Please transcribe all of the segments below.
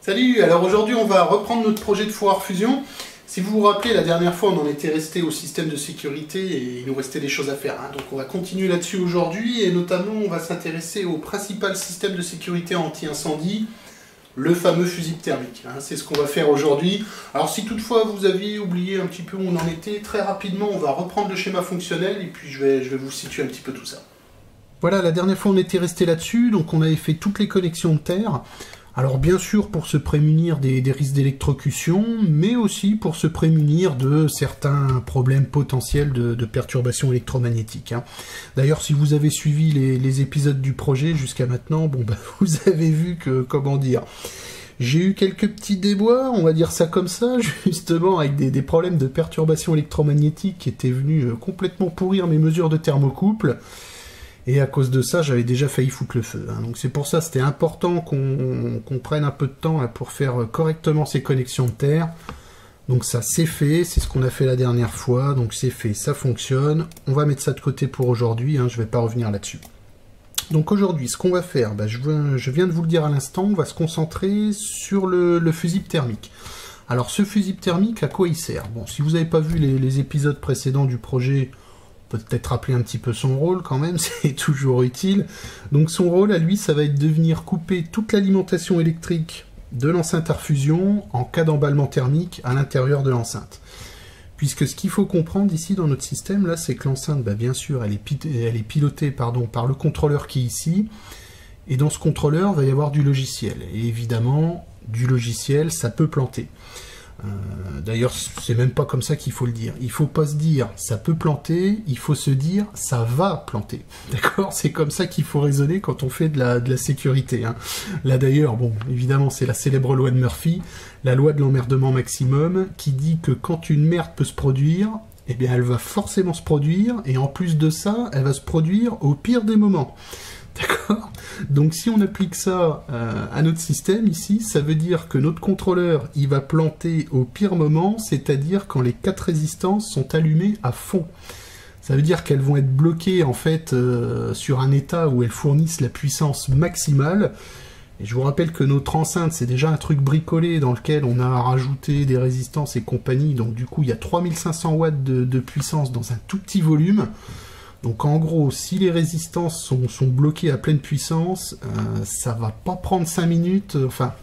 Salut, alors aujourd'hui on va reprendre notre projet de foire fusion. Si vous vous rappelez, la dernière fois on en était resté au système de sécurité et il nous restait des choses à faire. Donc on va continuer là-dessus aujourd'hui et notamment on va s'intéresser au principal système de sécurité anti-incendie, le fameux fusible thermique. C'est ce qu'on va faire aujourd'hui. Alors si toutefois vous aviez oublié un petit peu où on en était, très rapidement on va reprendre le schéma fonctionnel et puis je vais vous situer un petit peu tout ça. Voilà, la dernière fois on était resté là-dessus, donc on avait fait toutes les connexions de terre. Alors bien sûr pour se prémunir des risques d'électrocution, mais aussi pour se prémunir de certains problèmes potentiels de perturbations électromagnétiques. D'ailleurs si vous avez suivi les épisodes du projet jusqu'à maintenant, vous avez vu que, comment dire, j'ai eu quelques petits déboires, on va dire ça comme ça, justement avec des problèmes de perturbations électromagnétiques qui étaient venus complètement pourrir mes mesures de thermocouple. Et à cause de ça, j'avais déjà failli foutre le feu. Donc c'est pour ça, c'était important qu'on prenne un peu de temps pour faire correctement ces connexions de terre. Donc ça, c'est fait, c'est ce qu'on a fait la dernière fois. Donc c'est fait, ça fonctionne. On va mettre ça de côté pour aujourd'hui, je ne vais pas revenir là-dessus. Donc aujourd'hui, ce qu'on va faire, je viens de vous le dire à l'instant, on va se concentrer sur le fusible thermique. Alors ce fusible thermique, à quoi il sert? Bon, si vous n'avez pas vu les épisodes précédents du projet, peut-être rappeler un petit peu son rôle quand même, c'est toujours utile. Donc son rôle à lui, ça va être de venir couper toute l'alimentation électrique de l'enceinte à fusion en cas d'emballement thermique à l'intérieur de l'enceinte. Puisque ce qu'il faut comprendre ici dans notre système, là, c'est que l'enceinte, bien sûr, elle est pilotée par le contrôleur qui est ici. Et dans ce contrôleur, il va y avoir du logiciel. Et évidemment, du logiciel, ça peut planter. D'ailleurs, c'est même pas comme ça qu'il faut le dire. Il faut pas se dire ça peut planter, il faut se dire ça va planter. D'accord? C'est comme ça qu'il faut raisonner quand on fait de la sécurité. Là d'ailleurs, bon, évidemment, c'est la célèbre loi de Murphy, la loi de l'emmerdement maximum, qui dit que quand une merde peut se produire, eh bien elle va forcément se produire, et en plus de ça, elle va se produire au pire des moments. D'accord? Donc si on applique ça à notre système ici, ça veut dire que notre contrôleur, il va planter au pire moment, c'est-à-dire quand les 4 résistances sont allumées à fond. Ça veut dire qu'elles vont être bloquées en fait sur un état où elles fournissent la puissance maximale. Et je vous rappelle que notre enceinte, c'est déjà un truc bricolé dans lequel on a rajouté des résistances et compagnie. Donc du coup, il y a 3500 watts de puissance dans un tout petit volume. Donc en gros, si les résistances sont bloquées à pleine puissance, ça va pas prendre 5 minutes, enfin,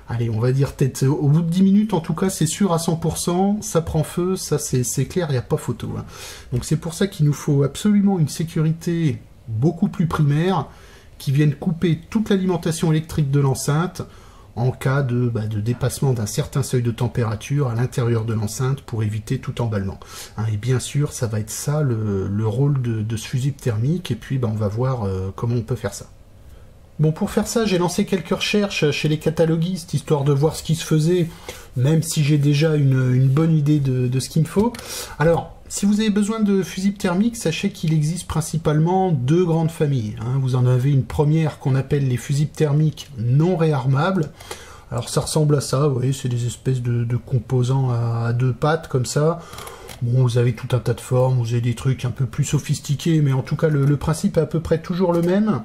allez, on va dire peut-être au bout de 10 minutes, en tout cas, c'est sûr à 100%, ça prend feu, ça c'est clair, il n'y a pas photo. Donc c'est pour ça qu'il nous faut absolument une sécurité beaucoup plus primaire, qui vienne couper toute l'alimentation électrique de l'enceinte, en cas de dépassement d'un certain seuil de température à l'intérieur de l'enceinte pour éviter tout emballement. Et bien sûr, ça va être ça le rôle de ce fusible thermique, et puis on va voir comment on peut faire ça. Bon, pour faire ça, j'ai lancé quelques recherches chez les cataloguistes, histoire de voir ce qui se faisait, même si j'ai déjà une bonne idée de ce qu'il me faut. Alors, si vous avez besoin de fusibles thermiques, sachez qu'il existe principalement 2 grandes familles. Vous en avez une première qu'on appelle les fusibles thermiques non réarmables. Alors ça ressemble à ça, vous voyez, c'est des espèces de composants à 2 pattes comme ça. Bon, vous avez tout un tas de formes, vous avez des trucs un peu plus sophistiqués, mais en tout cas le principe est à peu près toujours le même.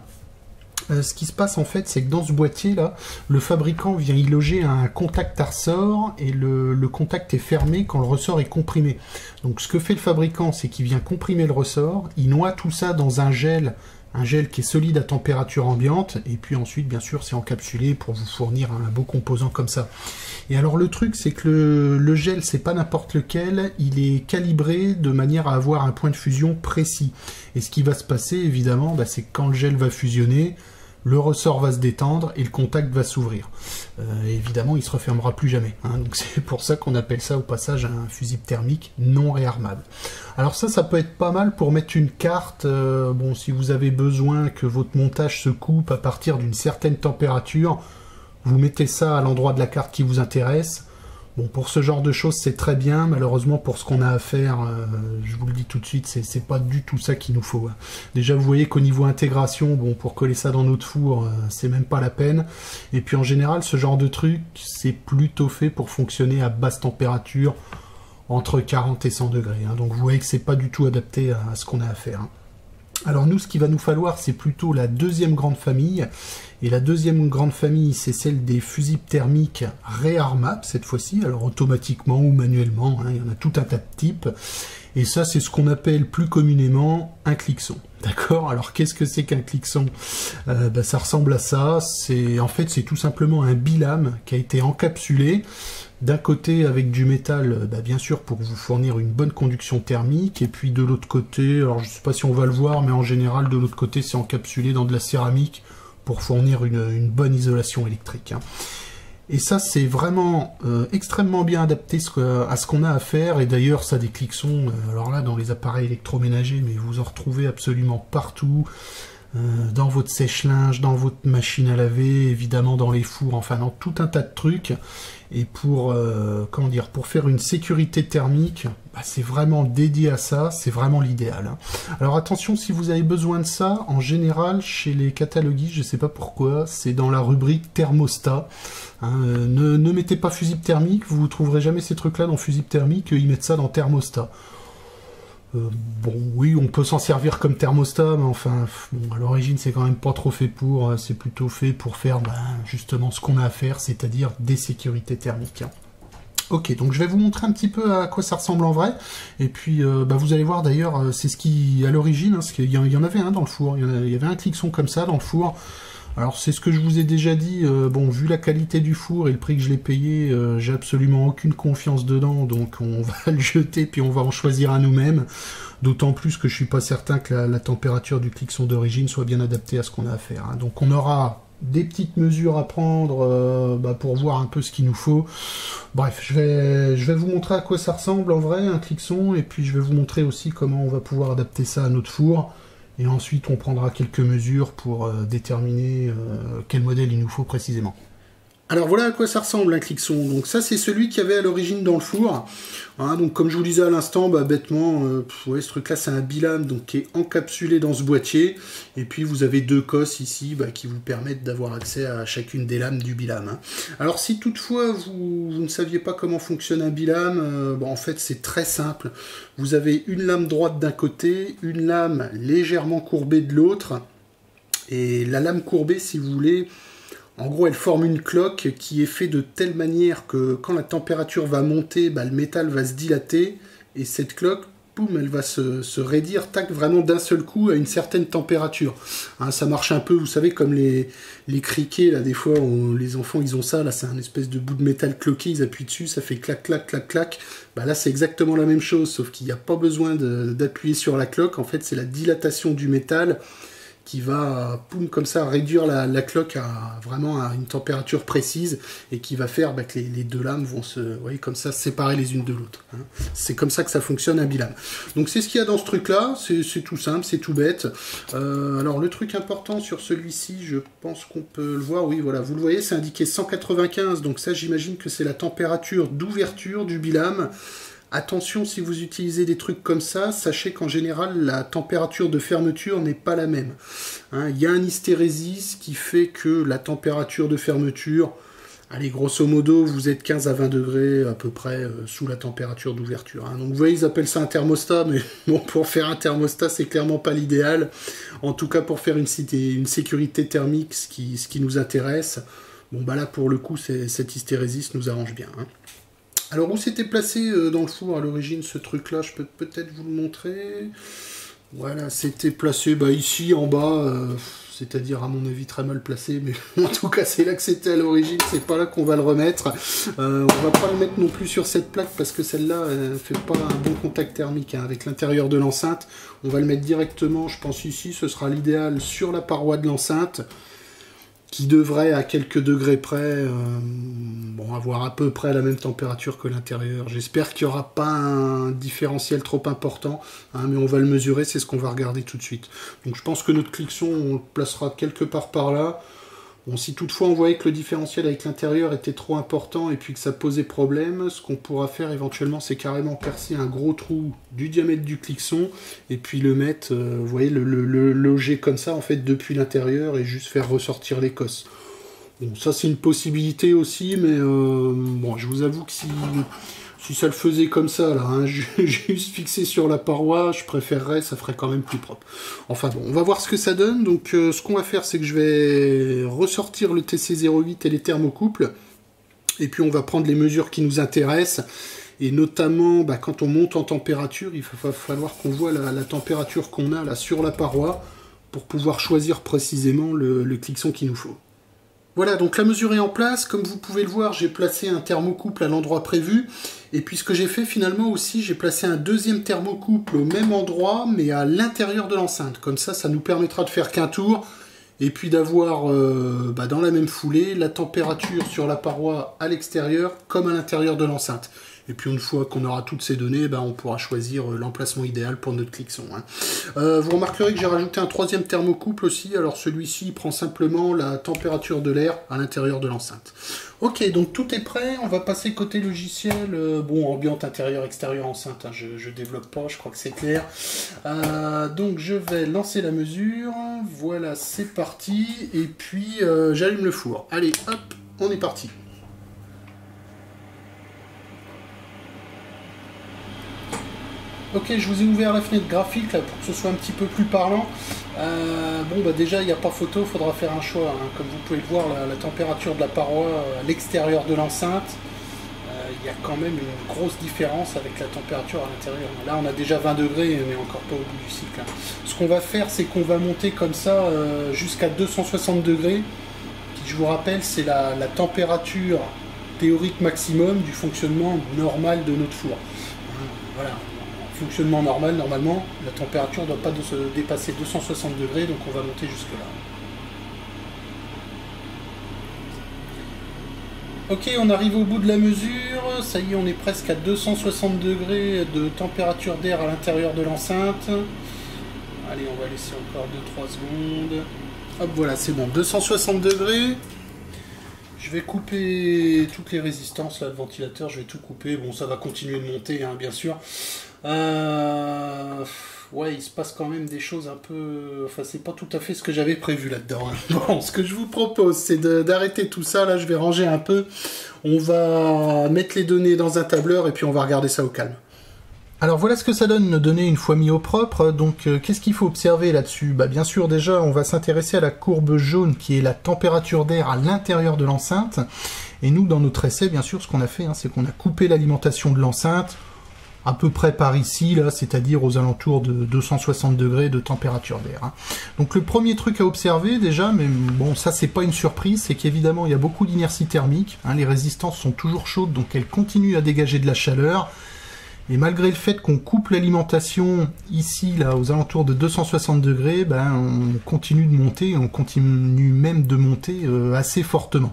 Ce qui se passe en fait, c'est que dans ce boîtier là, le fabricant vient y loger un contact à ressort et le contact est fermé quand le ressort est comprimé. Donc ce que fait le fabricant, c'est qu'il vient comprimer le ressort, il noie tout ça dans un gel qui est solide à température ambiante, et puis ensuite bien sûr c'est encapsulé pour vous fournir un beau composant comme ça. Et alors le truc, c'est que le gel, c'est pas n'importe lequel, il est calibré de manière à avoir un point de fusion précis. Et ce qui va se passer évidemment, c'est que quand le gel va fusionner, le ressort va se détendre et le contact va s'ouvrir. Évidemment, il ne se refermera plus jamais. Donc c'est pour ça qu'on appelle ça au passage un fusible thermique non réarmable. Alors ça peut être pas mal pour mettre une carte. Bon, si vous avez besoin que votre montage se coupe à partir d'une certaine température, vous mettez ça à l'endroit de la carte qui vous intéresse. Bon, pour ce genre de choses, c'est très bien. Malheureusement, pour ce qu'on a à faire, je vous le dis tout de suite, c'est pas du tout ça qu'il nous faut. Déjà, vous voyez qu'au niveau intégration, bon, pour coller ça dans notre four, c'est même pas la peine. Et puis, en général, ce genre de truc, c'est plutôt fait pour fonctionner à basse température, entre 40 et 100 degrés. Donc, vous voyez que c'est pas du tout adapté à ce qu'on a à faire. Alors nous, ce qu'il va nous falloir, c'est plutôt la deuxième grande famille. Et la deuxième grande famille, c'est celle des fusibles thermiques réarmables, cette fois-ci. Alors automatiquement ou manuellement, hein, il y en a tout un tas de types. Et ça, c'est ce qu'on appelle plus communément un cliqueson. D'accord? Alors qu'est-ce que c'est qu'un cliqueson? Ça ressemble à ça. En fait, c'est tout simplement un bilame qui a été encapsulé. D'un côté avec du métal, bien sûr pour vous fournir une bonne conduction thermique, et puis de l'autre côté, alors je ne sais pas si on va le voir, mais en général de l'autre côté c'est encapsulé dans de la céramique pour fournir une bonne isolation électrique. Hein. Et ça c'est vraiment extrêmement bien adapté à ce qu'on a à faire, et d'ailleurs ça des cliquesons, alors là dans les appareils électroménagers, mais vous en retrouvez absolument partout. Dans votre sèche-linge, dans votre machine à laver, évidemment dans les fours, enfin dans tout un tas de trucs. Et pour faire une sécurité thermique, c'est vraiment dédié à ça, c'est vraiment l'idéal. Hein. Alors attention, si vous avez besoin de ça, en général chez les cataloguistes, je ne sais pas pourquoi, c'est dans la rubrique thermostat. Hein, ne mettez pas fusible thermique, vous ne trouverez jamais ces trucs-là dans fusible thermique, ils mettent ça dans thermostat. Bon, oui, on peut s'en servir comme thermostat, mais enfin, bon, à l'origine, c'est quand même pas trop fait pour. C'est plutôt fait pour faire justement ce qu'on a à faire, c'est-à-dire des sécurités thermiques. Ok, donc je vais vous montrer un petit peu à quoi ça ressemble en vrai. Et puis, vous allez voir d'ailleurs, c'est ce qui, à l'origine, hein, il y en avait un dans le four. Il y avait un cliqueson comme ça dans le four. Alors c'est ce que je vous ai déjà dit, bon vu la qualité du four et le prix que je l'ai payé, j'ai absolument aucune confiance dedans, donc on va le jeter puis on va en choisir un nous-mêmes, d'autant plus que je suis pas certain que la température du cliqueson d'origine soit bien adaptée à ce qu'on a à faire. Hein. Donc on aura des petites mesures à prendre pour voir un peu ce qu'il nous faut. Bref, je vais vous montrer à quoi ça ressemble en vrai, un cliqueson, et puis je vais vous montrer aussi comment on va pouvoir adapter ça à notre four. Et ensuite, on prendra quelques mesures pour déterminer quel modèle il nous faut précisément. Alors voilà à quoi ça ressemble un cliqueson. Donc ça c'est celui qu'il y avait à l'origine dans le four. Hein, donc comme je vous le disais à l'instant, bêtement, ce truc là c'est un bilame donc, qui est encapsulé dans ce boîtier. Et puis vous avez deux cosses ici qui vous permettent d'avoir accès à chacune des lames du bilame. Hein. Alors si toutefois vous ne saviez pas comment fonctionne un bilame, en fait c'est très simple. Vous avez une lame droite d'un côté, une lame légèrement courbée de l'autre. Et la lame courbée, si vous voulez... En gros, elle forme une cloque qui est faite de telle manière que quand la température va monter, le métal va se dilater et cette cloque, boum, elle va se raidir, tac, vraiment d'un seul coup à une certaine température. Hein, ça marche un peu, vous savez, comme les criquets, là, des fois, les enfants, ils ont ça, là, c'est un espèce de bout de métal cloqué, ils appuient dessus, ça fait clac, clac, clac, clac. Là, c'est exactement la même chose, sauf qu'il n'y a pas besoin d'appuyer sur la cloque. En fait, c'est la dilatation du métal qui va, poum, comme ça, réduire la cloque vraiment à une température précise et qui va faire que les deux lames vont vous voyez, comme ça, séparer les unes de l'autre. Hein. C'est comme ça que ça fonctionne un bilame. Donc c'est ce qu'il y a dans ce truc-là, c'est tout simple, c'est tout bête. Alors le truc important sur celui-ci, je pense qu'on peut le voir, oui, voilà, vous le voyez, c'est indiqué 195, donc ça j'imagine que c'est la température d'ouverture du bilame. Attention, si vous utilisez des trucs comme ça, sachez qu'en général, la température de fermeture n'est pas la même. Hein, il y a un hystérésis qui fait que la température de fermeture, allez, grosso modo, vous êtes 15 à 20 degrés à peu près sous la température d'ouverture. Hein. Donc vous voyez, ils appellent ça un thermostat, mais bon, pour faire un thermostat, c'est clairement pas l'idéal. En tout cas, pour faire une sécurité thermique, ce qui nous intéresse, bon là, pour le coup, cet hystérésis nous arrange bien. Hein. Alors, où c'était placé dans le four à l'origine, ce truc-là, je peux peut-être vous le montrer. Voilà, c'était placé ici, en bas, c'est-à-dire, à mon avis, très mal placé, mais en tout cas, c'est là que c'était à l'origine, c'est pas là qu'on va le remettre. On va pas le mettre non plus sur cette plaque, parce que celle-là, elle fait pas un bon contact thermique avec l'intérieur de l'enceinte. On va le mettre directement, je pense ici, ce sera l'idéal, sur la paroi de l'enceinte, qui devrait à quelques degrés près avoir à peu près la même température que l'intérieur. J'espère qu'il n'y aura pas un différentiel trop important, mais on va le mesurer, c'est ce qu'on va regarder tout de suite. Donc je pense que notre cliqueson, on le placera quelque part par là. Bon, si toutefois on voyait que le différentiel avec l'intérieur était trop important et puis que ça posait problème, ce qu'on pourra faire éventuellement, c'est carrément percer un gros trou du diamètre du cliqueson et puis le mettre, vous voyez, le loger comme ça en fait depuis l'intérieur et juste faire ressortir les cosses. Bon, ça c'est une possibilité aussi, mais bon, je vous avoue que si Si ça le faisait comme ça, là, hein, juste fixé sur la paroi, je préférerais, ça ferait quand même plus propre. Enfin bon, on va voir ce que ça donne. Donc ce qu'on va faire, c'est que je vais ressortir le TC08 et les thermocouples. Et puis on va prendre les mesures qui nous intéressent. Et notamment, quand on monte en température, il va falloir qu'on voit la température qu'on a là sur la paroi pour pouvoir choisir précisément le clixon qu'il nous faut. Voilà, donc la mesure est en place. Comme vous pouvez le voir, j'ai placé un thermocouple à l'endroit prévu. Et puis ce que j'ai fait finalement aussi, j'ai placé un deuxième thermocouple au même endroit, mais à l'intérieur de l'enceinte. Comme ça nous permettra de faire qu'un tour. Et puis d'avoir dans la même foulée la température sur la paroi à l'extérieur comme à l'intérieur de l'enceinte. Et puis une fois qu'on aura toutes ces données, on pourra choisir l'emplacement idéal pour notre clixon. Vous remarquerez que j'ai rajouté un troisième thermocouple aussi. Alors celui-ci prend simplement la température de l'air à l'intérieur de l'enceinte. Ok, donc tout est prêt. On va passer côté logiciel. Ambiante, intérieur, extérieur, enceinte. Je développe pas, je crois que c'est clair. Donc je vais lancer la mesure. Voilà, c'est parti. Et puis j'allume le four. Allez, hop, on est parti. Ok, je vous ai ouvert la fenêtre graphique là, pour que ce soit un petit peu plus parlant. Déjà, il n'y a pas photo, il faudra faire un choix. Comme vous pouvez le voir, la température de la paroi à l'extérieur de l'enceinte, il y a quand même une grosse différence avec la température à l'intérieur. Là, on a déjà 20 degrés, mais encore pas au bout du cycle. Ce qu'on va faire, c'est qu'on va monter comme ça jusqu'à 260 degrés, qui, je vous rappelle, c'est la température théorique maximum du fonctionnement normal de notre four. Voilà. Fonctionnement normal, normalement, la température ne doit pas dépasser 260 degrés, donc on va monter jusque là. Ok, on arrive au bout de la mesure, ça y est, on est presque à 260 degrés de température d'air à l'intérieur de l'enceinte. Allez, on va laisser encore 2-3 secondes. Hop, voilà, c'est bon, 260 degrés. Je vais couper toutes les résistances, là, le ventilateur, je vais tout couper. Bon, ça va continuer de monter, bien sûr. Ouais, il se passe quand même des choses un peu... Enfin, c'est pas tout à fait ce que j'avais prévu là-dedans. Bon, ce que je vous propose, c'est d'arrêter tout ça. Là, je vais ranger un peu. On va mettre les données dans un tableur et puis on va regarder ça au calme. Alors voilà ce que ça donne, nos données une fois mis au propre. Donc qu'est-ce qu'il faut observer là-dessus? Bien sûr, déjà, on va s'intéresser à la courbe jaune qui est la température d'air à l'intérieur de l'enceinte. Et nous, dans notre essai, bien sûr, ce qu'on a fait, c'est qu'on a coupé l'alimentation de l'enceinte à peu près par ici, là, c'est-à-dire aux alentours de 260 degrés de température d'air. Donc le premier truc à observer déjà, mais bon, ça c'est pas une surprise, c'est qu'évidemment il y a beaucoup d'inertie thermique. Les résistances sont toujours chaudes, donc elles continuent à dégager de la chaleur. Et malgré le fait qu'on coupe l'alimentation ici, là, aux alentours de 260 degrés, on continue de monter, on continue même de monter assez fortement.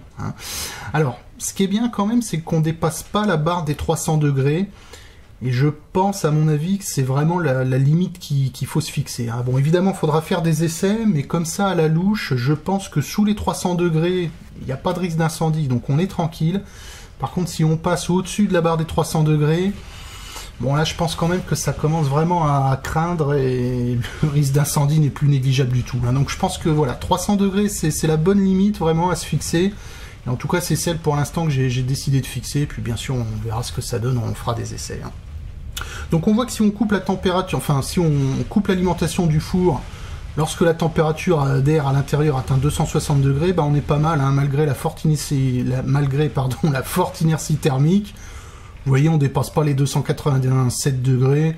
Alors, ce qui est bien quand même, c'est qu'on dépasse pas la barre des 300 degrés. Et je pense, à mon avis, que c'est vraiment la limite qu'il faut se fixer. Bon, évidemment, il faudra faire des essais, mais comme ça, à la louche, je pense que sous les 300 degrés, il n'y a pas de risque d'incendie, donc on est tranquille. Par contre, si on passe au-dessus de la barre des 300 degrés, bon là, je pense quand même que ça commence vraiment à craindre et le risque d'incendie n'est plus négligeable du tout. Donc je pense que voilà, 300 degrés, c'est la bonne limite vraiment à se fixer. Et en tout cas, c'est celle pour l'instant que j'ai décidé de fixer. Puis bien sûr, on verra ce que ça donne, on fera des essais. Donc on voit que si on coupe la température, enfin si on coupe l'alimentation du four, lorsque la température d'air à l'intérieur atteint 260 degrés, on est pas mal, malgré la forte inertie thermique. Vous voyez, on dépasse pas les 287 degrés,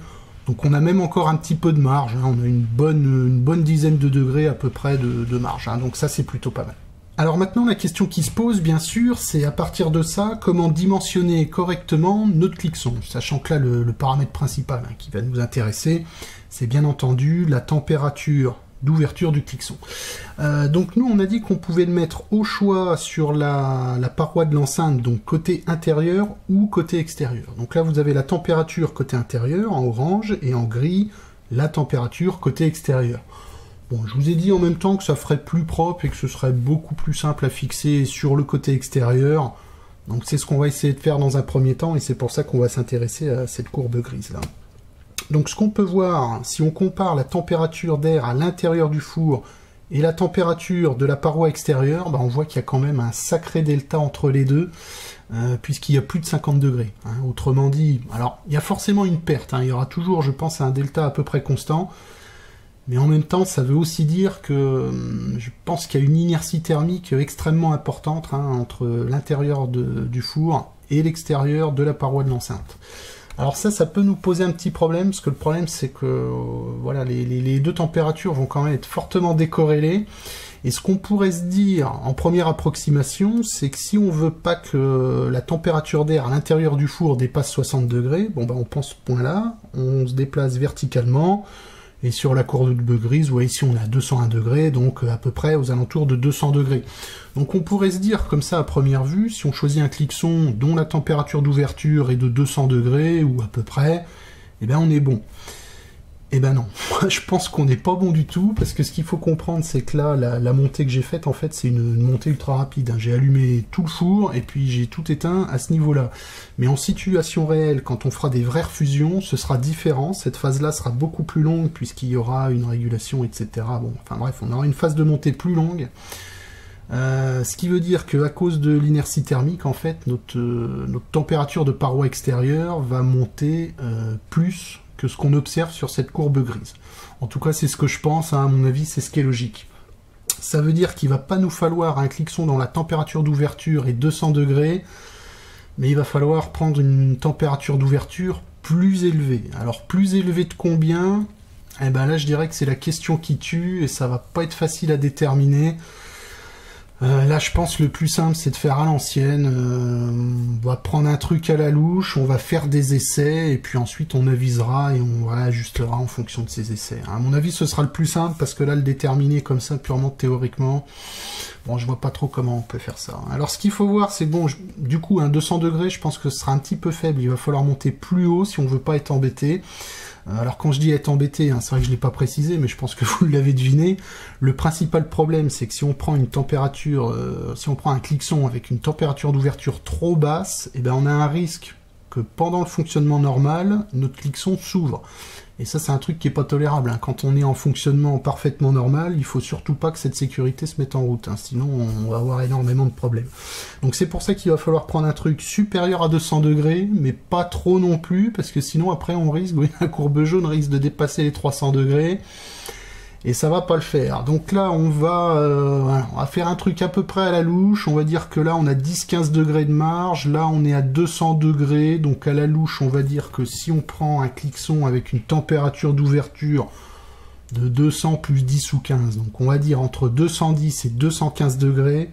donc on a même encore un petit peu de marge. On a une bonne dizaine de degrés à peu près de marge, donc ça c'est plutôt pas mal. Alors maintenant, la question qui se pose, bien sûr, c'est à partir de ça, comment dimensionner correctement notre clixon, sachant que là, le paramètre principal qui va nous intéresser, c'est bien entendu la température d'ouverture du clixon. Donc nous, on a dit qu'on pouvait le mettre au choix sur la paroi de l'enceinte, donc côté intérieur ou côté extérieur. Donc là, vous avez la température côté intérieur, en orange, et en gris, la température côté extérieur. Bon, je vous ai dit en même temps que ça ferait plus propre et que ce serait beaucoup plus simple à fixer sur le côté extérieur. Donc c'est ce qu'on va essayer de faire dans un premier temps et c'est pour ça qu'on va s'intéresser à cette courbe grise là. Donc ce qu'on peut voir, si on compare la température d'air à l'intérieur du four et la température de la paroi extérieure, on voit qu'il y a quand même un sacré delta entre les deux, puisqu'il y a plus de 50 degrés. Autrement dit, alors il y a forcément une perte, il y aura toujours, je pense, un delta à peu près constant, mais en même temps, ça veut aussi dire que je pense qu'il y a une inertie thermique extrêmement importante entre l'intérieur du four et l'extérieur de la paroi de l'enceinte. Alors ça peut nous poser un petit problème, parce que le problème c'est que voilà, les deux températures vont quand même être fortement décorrélées. Et ce qu'on pourrait se dire en première approximation, c'est que si on veut pas que la température d'air à l'intérieur du four dépasse 60 degrés, on prend ce point-là, on se déplace verticalement, et sur la courbe grise, vous voyez ici on est à 201 degrés, donc à peu près aux alentours de 200 degrés. Donc on pourrait se dire comme ça à première vue, si on choisit un cliqueson dont la température d'ouverture est de 200 degrés, ou à peu près, on est bon. Eh ben non, moi je pense qu'on n'est pas bon du tout, parce que ce qu'il faut comprendre, c'est que là, la montée que j'ai faite, en fait, c'est une montée ultra rapide. J'ai allumé tout le four, et puis j'ai tout éteint à ce niveau-là. Mais en situation réelle, quand on fera des vraies refusions, ce sera différent. Cette phase-là sera beaucoup plus longue, puisqu'il y aura une régulation, etc. Enfin bref, on aura une phase de montée plus longue. Ce qui veut dire qu'à cause de l'inertie thermique, en fait, notre température de paroi extérieure va monter plus que ce qu'on observe sur cette courbe grise. En tout cas, c'est ce que je pense, à mon avis, c'est ce qui est logique. Ça veut dire qu'il va pas nous falloir un cliqueson dont la température d'ouverture est 200 degrés, mais il va falloir prendre une température d'ouverture plus élevée. Alors, plus élevée de combien? Là, je dirais que c'est la question qui tue, et ça va pas être facile à déterminer. Là, je pense le plus simple, c'est de faire à l'ancienne. On va prendre un truc à la louche, on va faire des essais, et puis ensuite on avisera et on ajustera en fonction de ces essais. À mon avis, ce sera le plus simple, parce que là, le déterminer comme ça, purement théoriquement, je vois pas trop comment on peut faire ça. Alors, ce qu'il faut voir, c'est que du coup, 200 degrés, je pense que ce sera un petit peu faible. Il va falloir monter plus haut si on veut pas être embêté. Alors quand je dis être embêté, c'est vrai que je ne l'ai pas précisé, mais je pense que vous l'avez deviné, le principal problème c'est que si on prend une température, si on prend un cliqueson avec une température d'ouverture trop basse, on a un risque que pendant le fonctionnement normal, notre cliqueson s'ouvre. Et ça c'est un truc qui n'est pas tolérable. Quand on est en fonctionnement parfaitement normal, il faut surtout pas que cette sécurité se mette en route, sinon on va avoir énormément de problèmes. Donc c'est pour ça qu'il va falloir prendre un truc supérieur à 200 degrés, mais pas trop non plus, parce que sinon après on risque, la courbe jaune risque de dépasser les 300 degrés, et ça va pas le faire. Donc là on va faire un truc à peu près à la louche. On va dire que là on a 10-15 degrés de marge, là on est à 200 degrés, donc à la louche on va dire que si on prend un cliqueson avec une température d'ouverture de 200 plus 10 ou 15, donc on va dire entre 210 et 215 degrés,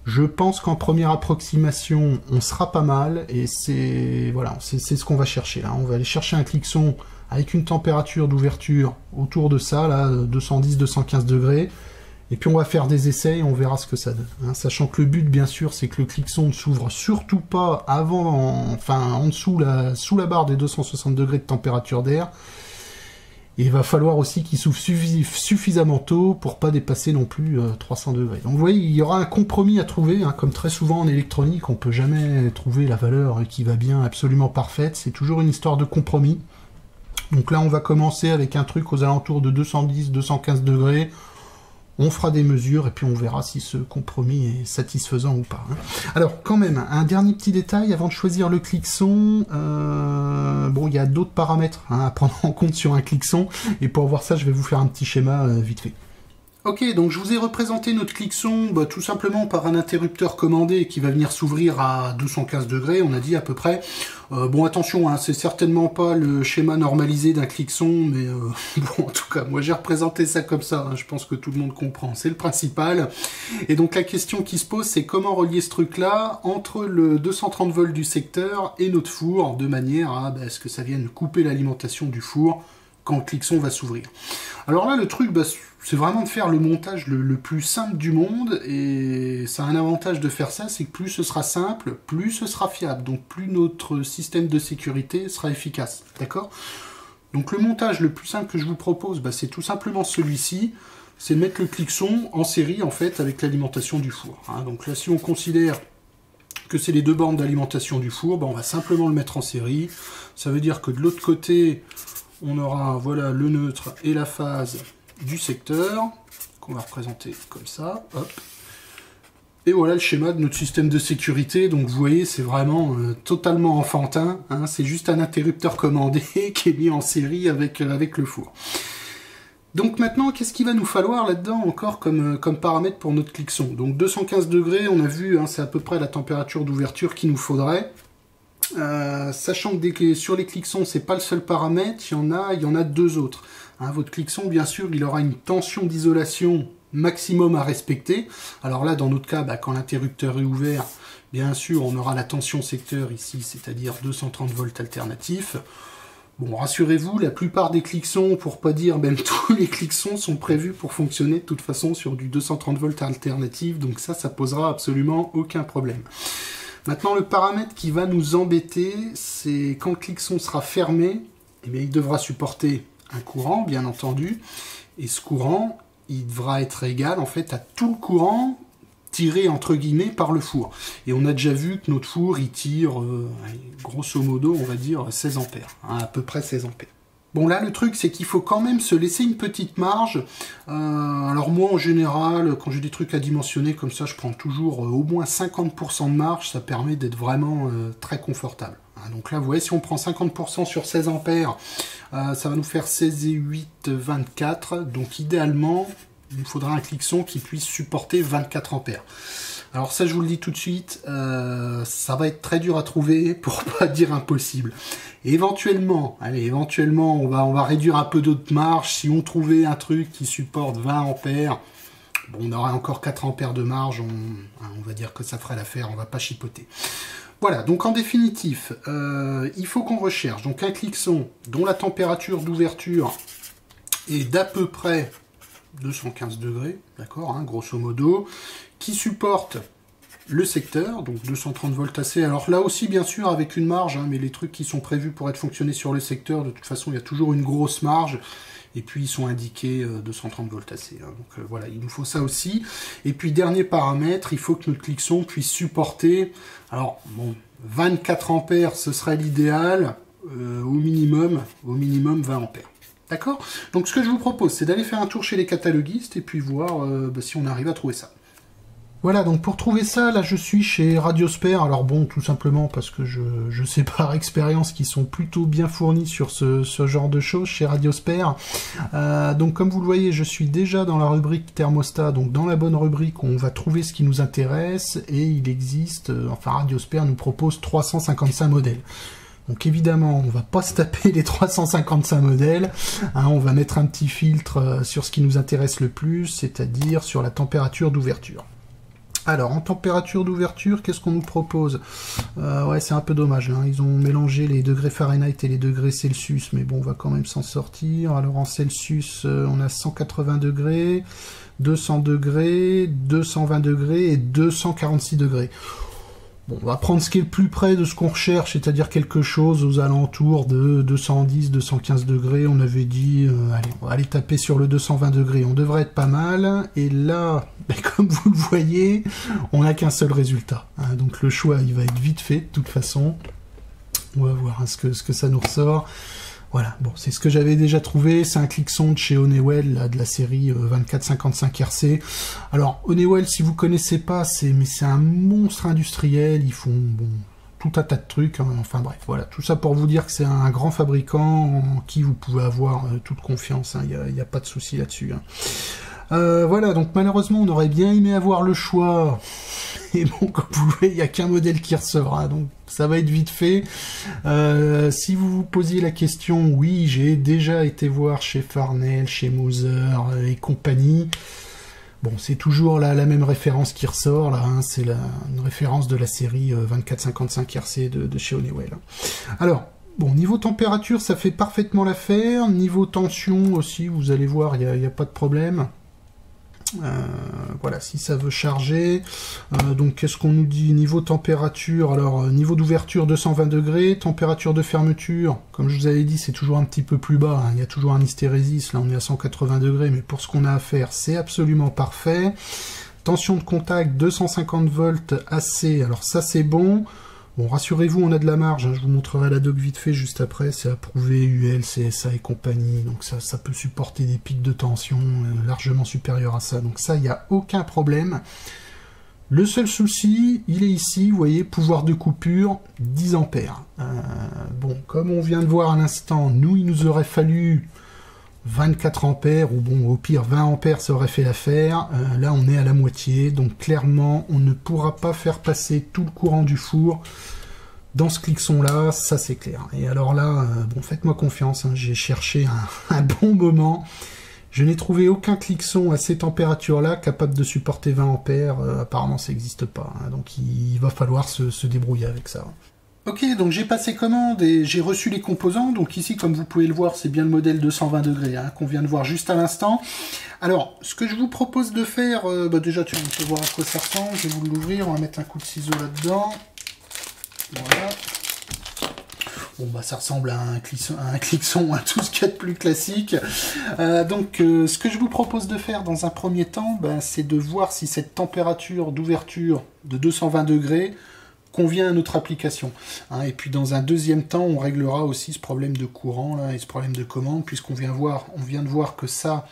je pense qu'en première approximation on sera pas mal, et c'est ce qu'on va chercher là. On va aller chercher un cliqueson avec une température d'ouverture autour de ça, là, 210-215 degrés, et puis on va faire des essais et on verra ce que ça donne. Sachant que le but, bien sûr, c'est que le cliqueson ne s'ouvre surtout pas en dessous, sous la barre des 260 degrés de température d'air, et il va falloir aussi qu'il s'ouvre suffisamment tôt pour pas dépasser non plus 300 degrés. Donc vous voyez, il y aura un compromis à trouver, comme très souvent en électronique, on peut jamais trouver la valeur qui va bien, absolument parfaite, c'est toujours une histoire de compromis. Donc là, on va commencer avec un truc aux alentours de 210-215 degrés. On fera des mesures et puis on verra si ce compromis est satisfaisant ou pas. Alors, quand même, un dernier petit détail avant de choisir le cliqueson. Il y a d'autres paramètres à prendre en compte sur un cliqueson. Et pour voir ça, je vais vous faire un petit schéma vite fait. Ok, donc je vous ai représenté notre cliqueson tout simplement par un interrupteur commandé qui va venir s'ouvrir à 215 degrés, on a dit à peu près. Attention, c'est certainement pas le schéma normalisé d'un cliqueson, mais en tout cas, moi j'ai représenté ça comme ça, je pense que tout le monde comprend, c'est le principal. Et donc la question qui se pose, c'est comment relier ce truc-là entre le 230 volts du secteur et notre four, de manière à ce que ça vienne couper l'alimentation du four quand le cliqueson va s'ouvrir. Alors là, le truc, c'est vraiment de faire le montage le plus simple du monde, et ça a un avantage de faire ça, c'est que plus ce sera simple, plus ce sera fiable, donc plus notre système de sécurité sera efficace, d'accord? Donc le montage le plus simple que je vous propose, c'est tout simplement celui-ci, c'est de mettre le cliqueson en série, en fait, avec l'alimentation du four. Donc là, si on considère que c'est les deux bornes d'alimentation du four, on va simplement le mettre en série. Ça veut dire que de l'autre côté, on aura le neutre et la phase du secteur on va représenter comme ça, hop. Et voilà le schéma de notre système de sécurité. Donc vous voyez, c'est vraiment totalement enfantin, hein. C'est juste un interrupteur commandé qui est mis en série avec le four. Donc maintenant, qu'est-ce qu'il va nous falloir là-dedans encore comme paramètre pour notre cliqueson? Donc 215 degrés, on a vu, hein, c'est à peu près la température d'ouverture qu'il nous faudrait. Sachant que sur les cliquesons, c'est pas le seul paramètre, il y en a deux autres. Hein, votre cliqueson, bien sûr, il aura une tension d'isolation maximum à respecter. Alors là, dans notre cas, quand l'interrupteur est ouvert, bien sûr, on aura la tension secteur ici, c'est-à-dire 230 volts alternatifs. Bon, rassurez-vous, la plupart des cliquesons, pour pas dire même tous les cliquesons, sont prévus pour fonctionner de toute façon sur du 230 volts alternatif, donc ça posera absolument aucun problème. Maintenant, le paramètre qui va nous embêter, c'est quand le cliqueson sera fermé, eh bien, il devra supporter un courant, bien entendu, et ce courant, il devra être égal en fait à tout le courant tiré entre guillemets par le four. Et on a déjà vu que notre four il tire grosso modo on va dire 16 ampères, hein, à peu près 16 ampères. Bon là le truc c'est qu'il faut quand même se laisser une petite marge. Alors moi en général quand j'ai des trucs à dimensionner comme ça je prends toujours au moins 50% de marge, ça permet d'être vraiment très confortable. Donc là, vous voyez, si on prend 50% sur 16 ampères, ça va nous faire 16 et 8, 24. Donc idéalement, il nous faudra un cliqueson qui puisse supporter 24 ampères. Alors ça, je vous le dis tout de suite, ça va être très dur à trouver, pour pas dire impossible. Et éventuellement, on va réduire un peu d'autres marge. Si on trouvait un truc qui supporte 20 ampères, bon, on aurait encore 4 ampères de marge, on va dire que ça ferait l'affaire, on va pas chipoter. Voilà, donc en définitif, il faut qu'on recherche donc un cliqueson dont la température d'ouverture est d'à peu près 215 degrés, d'accord, hein, grosso modo, qui supporte le secteur, donc 230 volts AC. Alors là aussi, bien sûr, avec une marge, hein, mais les trucs qui sont prévus pour être fonctionnés sur le secteur, de toute façon, il y a toujours une grosse marge. Et puis ils sont indiqués 230 volts AC. Hein. Donc voilà, il nous faut ça aussi. Et puis dernier paramètre, il faut que notre cliqueson puisse supporter, alors bon, 24 ampères, ce serait l'idéal, au minimum 20 ampères. D'accord? Donc ce que je vous propose, c'est d'aller faire un tour chez les cataloguistes et puis voir si on arrive à trouver ça. Voilà, donc pour trouver ça, là je suis chez Radiosphere. Alors bon, tout simplement parce que je sais par expérience qu'ils sont plutôt bien fournis sur ce genre de choses chez Radiosphere. Donc comme vous le voyez, je suis déjà dans la rubrique thermostat, donc dans la bonne rubrique où on va trouver ce qui nous intéresse. Et il existe, enfin Radiosphere nous propose 355 modèles. Donc évidemment, on va pas se taper les 355 modèles, hein, on va mettre un petit filtre sur ce qui nous intéresse le plus, c'est-à-dire sur la température d'ouverture. Alors, en température d'ouverture, qu'est-ce qu'on nous propose? Ouais, c'est un peu dommage, hein. Ils ont mélangé les degrés Fahrenheit et les degrés Celsius, mais bon, on va quand même s'en sortir. Alors, en Celsius, on a 180 degrés, 200 degrés, 220 degrés et 246 degrés. Bon, on va prendre ce qui est le plus près de ce qu'on recherche, c'est-à-dire quelque chose aux alentours de 210, 215 degrés. On avait dit, allez, on va aller taper sur le 220 degrés. On devrait être pas mal. Et là, comme vous le voyez, on n'a qu'un seul résultat. Hein, donc le choix, il va être vite fait, de toute façon. On va voir hein, ce que ça nous ressort. Voilà, bon, c'est ce que j'avais déjà trouvé, c'est un cliqueson de chez Honeywell, là, de la série 2455 RC. Alors, Honeywell, si vous connaissez pas, c'est un monstre industriel, ils font bon, tout un tas de trucs, hein, enfin bref, voilà, tout ça pour vous dire que c'est un grand fabricant en qui vous pouvez avoir toute confiance, hein, il n'y a pas de souci là-dessus. Hein. Voilà, donc malheureusement, on aurait bien aimé avoir le choix. Et bon, comme vous le voyez, il n'y a qu'un modèle qui recevra, donc ça va être vite fait. Si vous vous posiez la question, oui, j'ai déjà été voir chez Farnell, chez Moser et compagnie. Bon, c'est toujours la même référence qui ressort, là, hein, c'est une référence de la série 2455 RC de chez Honeywell. Alors, bon, niveau température, ça fait parfaitement l'affaire. Niveau tension aussi, vous allez voir, il n'y a pas de problème. Voilà, si ça veut charger. Donc qu'est-ce qu'on nous dit? Niveau température, alors niveau d'ouverture 220 degrés, température de fermeture, comme je vous avais dit, c'est toujours un petit peu plus bas, hein. Il y a toujours un hystérésis, là on est à 180 degrés, mais pour ce qu'on a à faire, c'est absolument parfait. Tension de contact 250 volts AC, alors ça c'est bon. Bon, rassurez-vous, on a de la marge, hein, je vous montrerai la doc vite fait juste après, c'est approuvé UL, CSA et compagnie, donc ça peut supporter des pics de tension largement supérieurs à ça, donc ça, il n'y a aucun problème. Le seul souci, il est ici, vous voyez, pouvoir de coupure, 10 ampères. Bon, comme on vient de voir à l'instant, nous, il nous aurait fallu 24 ampères, ou bon, au pire, 20 ampères, ça aurait fait l'affaire. Là, on est à la moitié, donc clairement, on ne pourra pas faire passer tout le courant du four dans ce cliqueson-là, ça c'est clair. Et alors là, bon, faites-moi confiance, hein, j'ai cherché un bon moment. Je n'ai trouvé aucun cliqueson à ces températures-là capable de supporter 20 ampères. Apparemment, ça n'existe pas. Hein, donc, il va falloir se débrouiller avec ça. Ok, donc j'ai passé commande et j'ai reçu les composants. Donc ici, comme vous pouvez le voir, c'est bien le modèle 220 degrés hein, qu'on vient de voir juste à l'instant. Alors, ce que je vous propose de faire, déjà, tu peux voir à quoi ça ressemble. Je vais vous l'ouvrir. On va mettre un coup de ciseau là-dedans. Voilà. Bon, bah, ça ressemble à un cliqueson, à tout ce qu'il y a de plus classique. Ce que je vous propose de faire dans un premier temps, c'est de voir si cette température d'ouverture de 220 degrés convient à notre application. Hein, et puis dans un deuxième temps, on réglera aussi ce problème de courant là, et ce problème de commande, puisqu'on vient de voir que ça